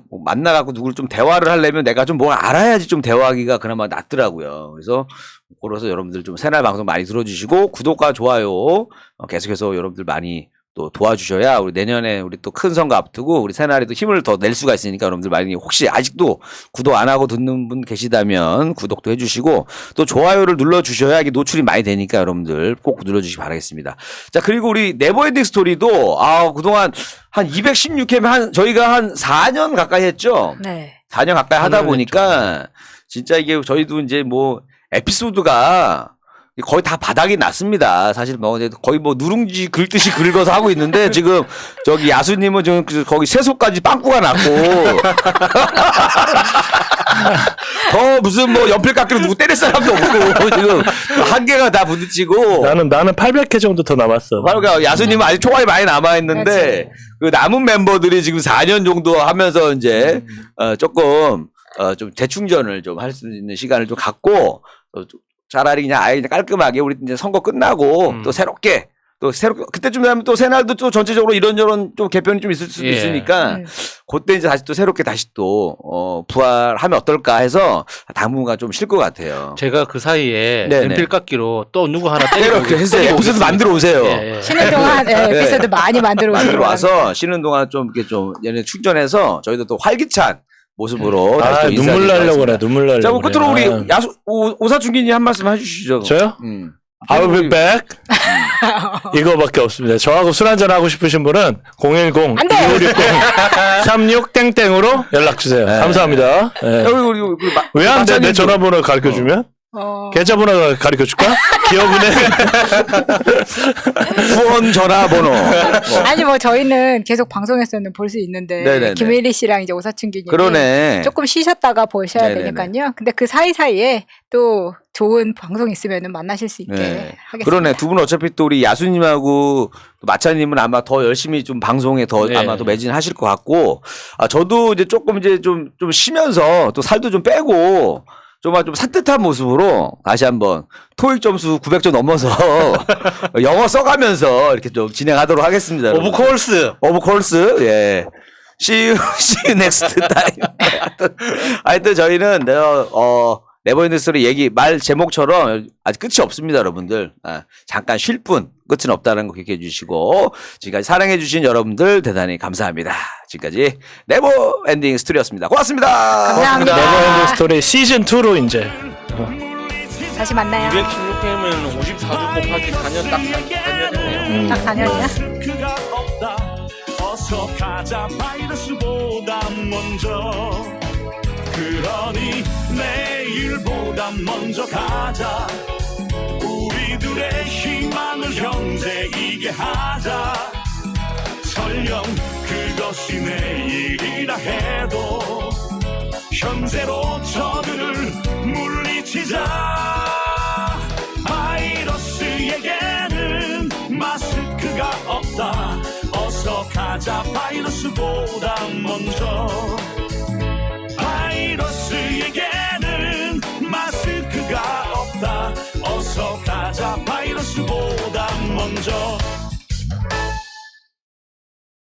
뭐 만나갖고 누굴 좀 대화를 하려면 내가 좀 뭘 알아야지 좀 대화하기가 그나마 낫더라고요. 그래서 여러분들 좀 새날 방송 많이 들어주시고 구독과 좋아요 계속해서 여러분들 많이 또 도와주셔야 우리 내년에 우리 또 큰 선거 앞두고 우리 새날에도 힘을 더 낼 수가 있으니까 여러분들 많이 혹시 아직도 구독 안 하고 듣는 분 계시다면 구독도 해주시고 또 좋아요를 눌러주셔야 이게 노출이 많이 되니까 여러분들 꼭 눌러주시기 바라겠습니다. 자, 그리고 우리 네버엔딩 스토리도 그동안 한 216회면 저희가 한 4년 가까이 했죠? 네. 4년 가까이 하다 보니까 진짜 이게 저희도 이제 뭐 에피소드가 거의 다 바닥이 났습니다. 사실 거의 누룽지 긁듯이 긁어서 하고 있는데 지금 저기 야수님은 지금 거기 세속까지 빵꾸가 났고 더 무슨 연필 깎기로 누구 때릴 사람도 없고 지금 한계가 다 부딪히고 나는 800회 정도 더 남았어. 그러니까 야수님은 아직 총알이 많이 남아 있는데 그 남은 멤버들이 지금 4년 정도 하면서 이제 조금 좀 재충전을 좀 할 수 있는 시간을 좀 갖고 차라리 그냥 아예 깔끔하게 우리 이제 선거 끝나고 또 새롭게 그때쯤 되면 또 새날도 또 전체적으로 이런저런 좀 개편이 좀 있을 수도 있으니까 그때 이제 다시 또 새롭게 다시 또 부활하면 어떨까 해서 당분간 좀 쉴 것 같아요. 제가 그 사이에 연필 깎기로 또 누구 하나 때리고 에피소드 만들어 오세요. 쉬는 동안 에피소드 많이 만들어 와서 쉬는 동안 좀 이렇게 좀 얘네 충전해서 저희도 또 활기찬 모습으로 다시 또 눈물 나려고 그래. 눈물 나려고. 자, 끝으로 우리 오사춘기님 한 말씀 해주시죠. 저요? I'll be back. 이거밖에 없습니다. 저하고 술 한잔 하고 싶으신 분은 010-2560-36땡땡으로 연락주세요. 감사합니다. 왜 안 돼? 내 전화번호 가르쳐주면? 계좌번호 가르쳐줄까? 기업은행 후원 전화번호. 아니 저희는 계속 방송에서는 볼 수 있는데 김일리 씨랑 이제 오사춘기님 조금 쉬셨다가 보셔야 되니까요. 근데 그 사이사이에 또 좋은 방송 있으면 만나실 수 있게 하겠습니다. 그러네. 두 분 어차피 또 우리 야수님하고 마차님은 아마 더 열심히 좀 방송에 더 아마 더 매진하실 것 같고 저도 이제 조금 이제 좀 쉬면서 또 살도 좀 빼고 좀 산뜻한 모습으로 다시 한번 토익 점수 900점 넘어서 영어 써가면서 이렇게 좀 진행하도록 하겠습니다. 오브 콜스. 예. See you next time. 하여튼 저희는 네버엔딩 스토리 말 제목처럼 아직 끝이 없습니다, 여러분들. 잠깐 쉴 뿐 끝은 없다는 거 기억해 주시고 지금까지 사랑해 주신 여러분들 대단히 감사합니다. 지금까지 네버엔딩 스토리였습니다. 고맙습니다. 감사합니다. 네버엔딩 스토리 시즌 2로 이제 다시 만나요. 216회면 54주 곱하기 4년 딱 4년 했네요. 딱 4년이야? 어서 가자 바이러스보다 먼저 그러니 내일보다 먼저 가자 우리들의 희망을 형제이게 하자 설령 그것이 내일이라 해도 현재로 저들을 물리치자 바이러스에게는 마스크가 없다 어서 가자 바이러스보다 먼저 바이러스에게는 마스크가 없다 어서 가자 바이러스보다 먼저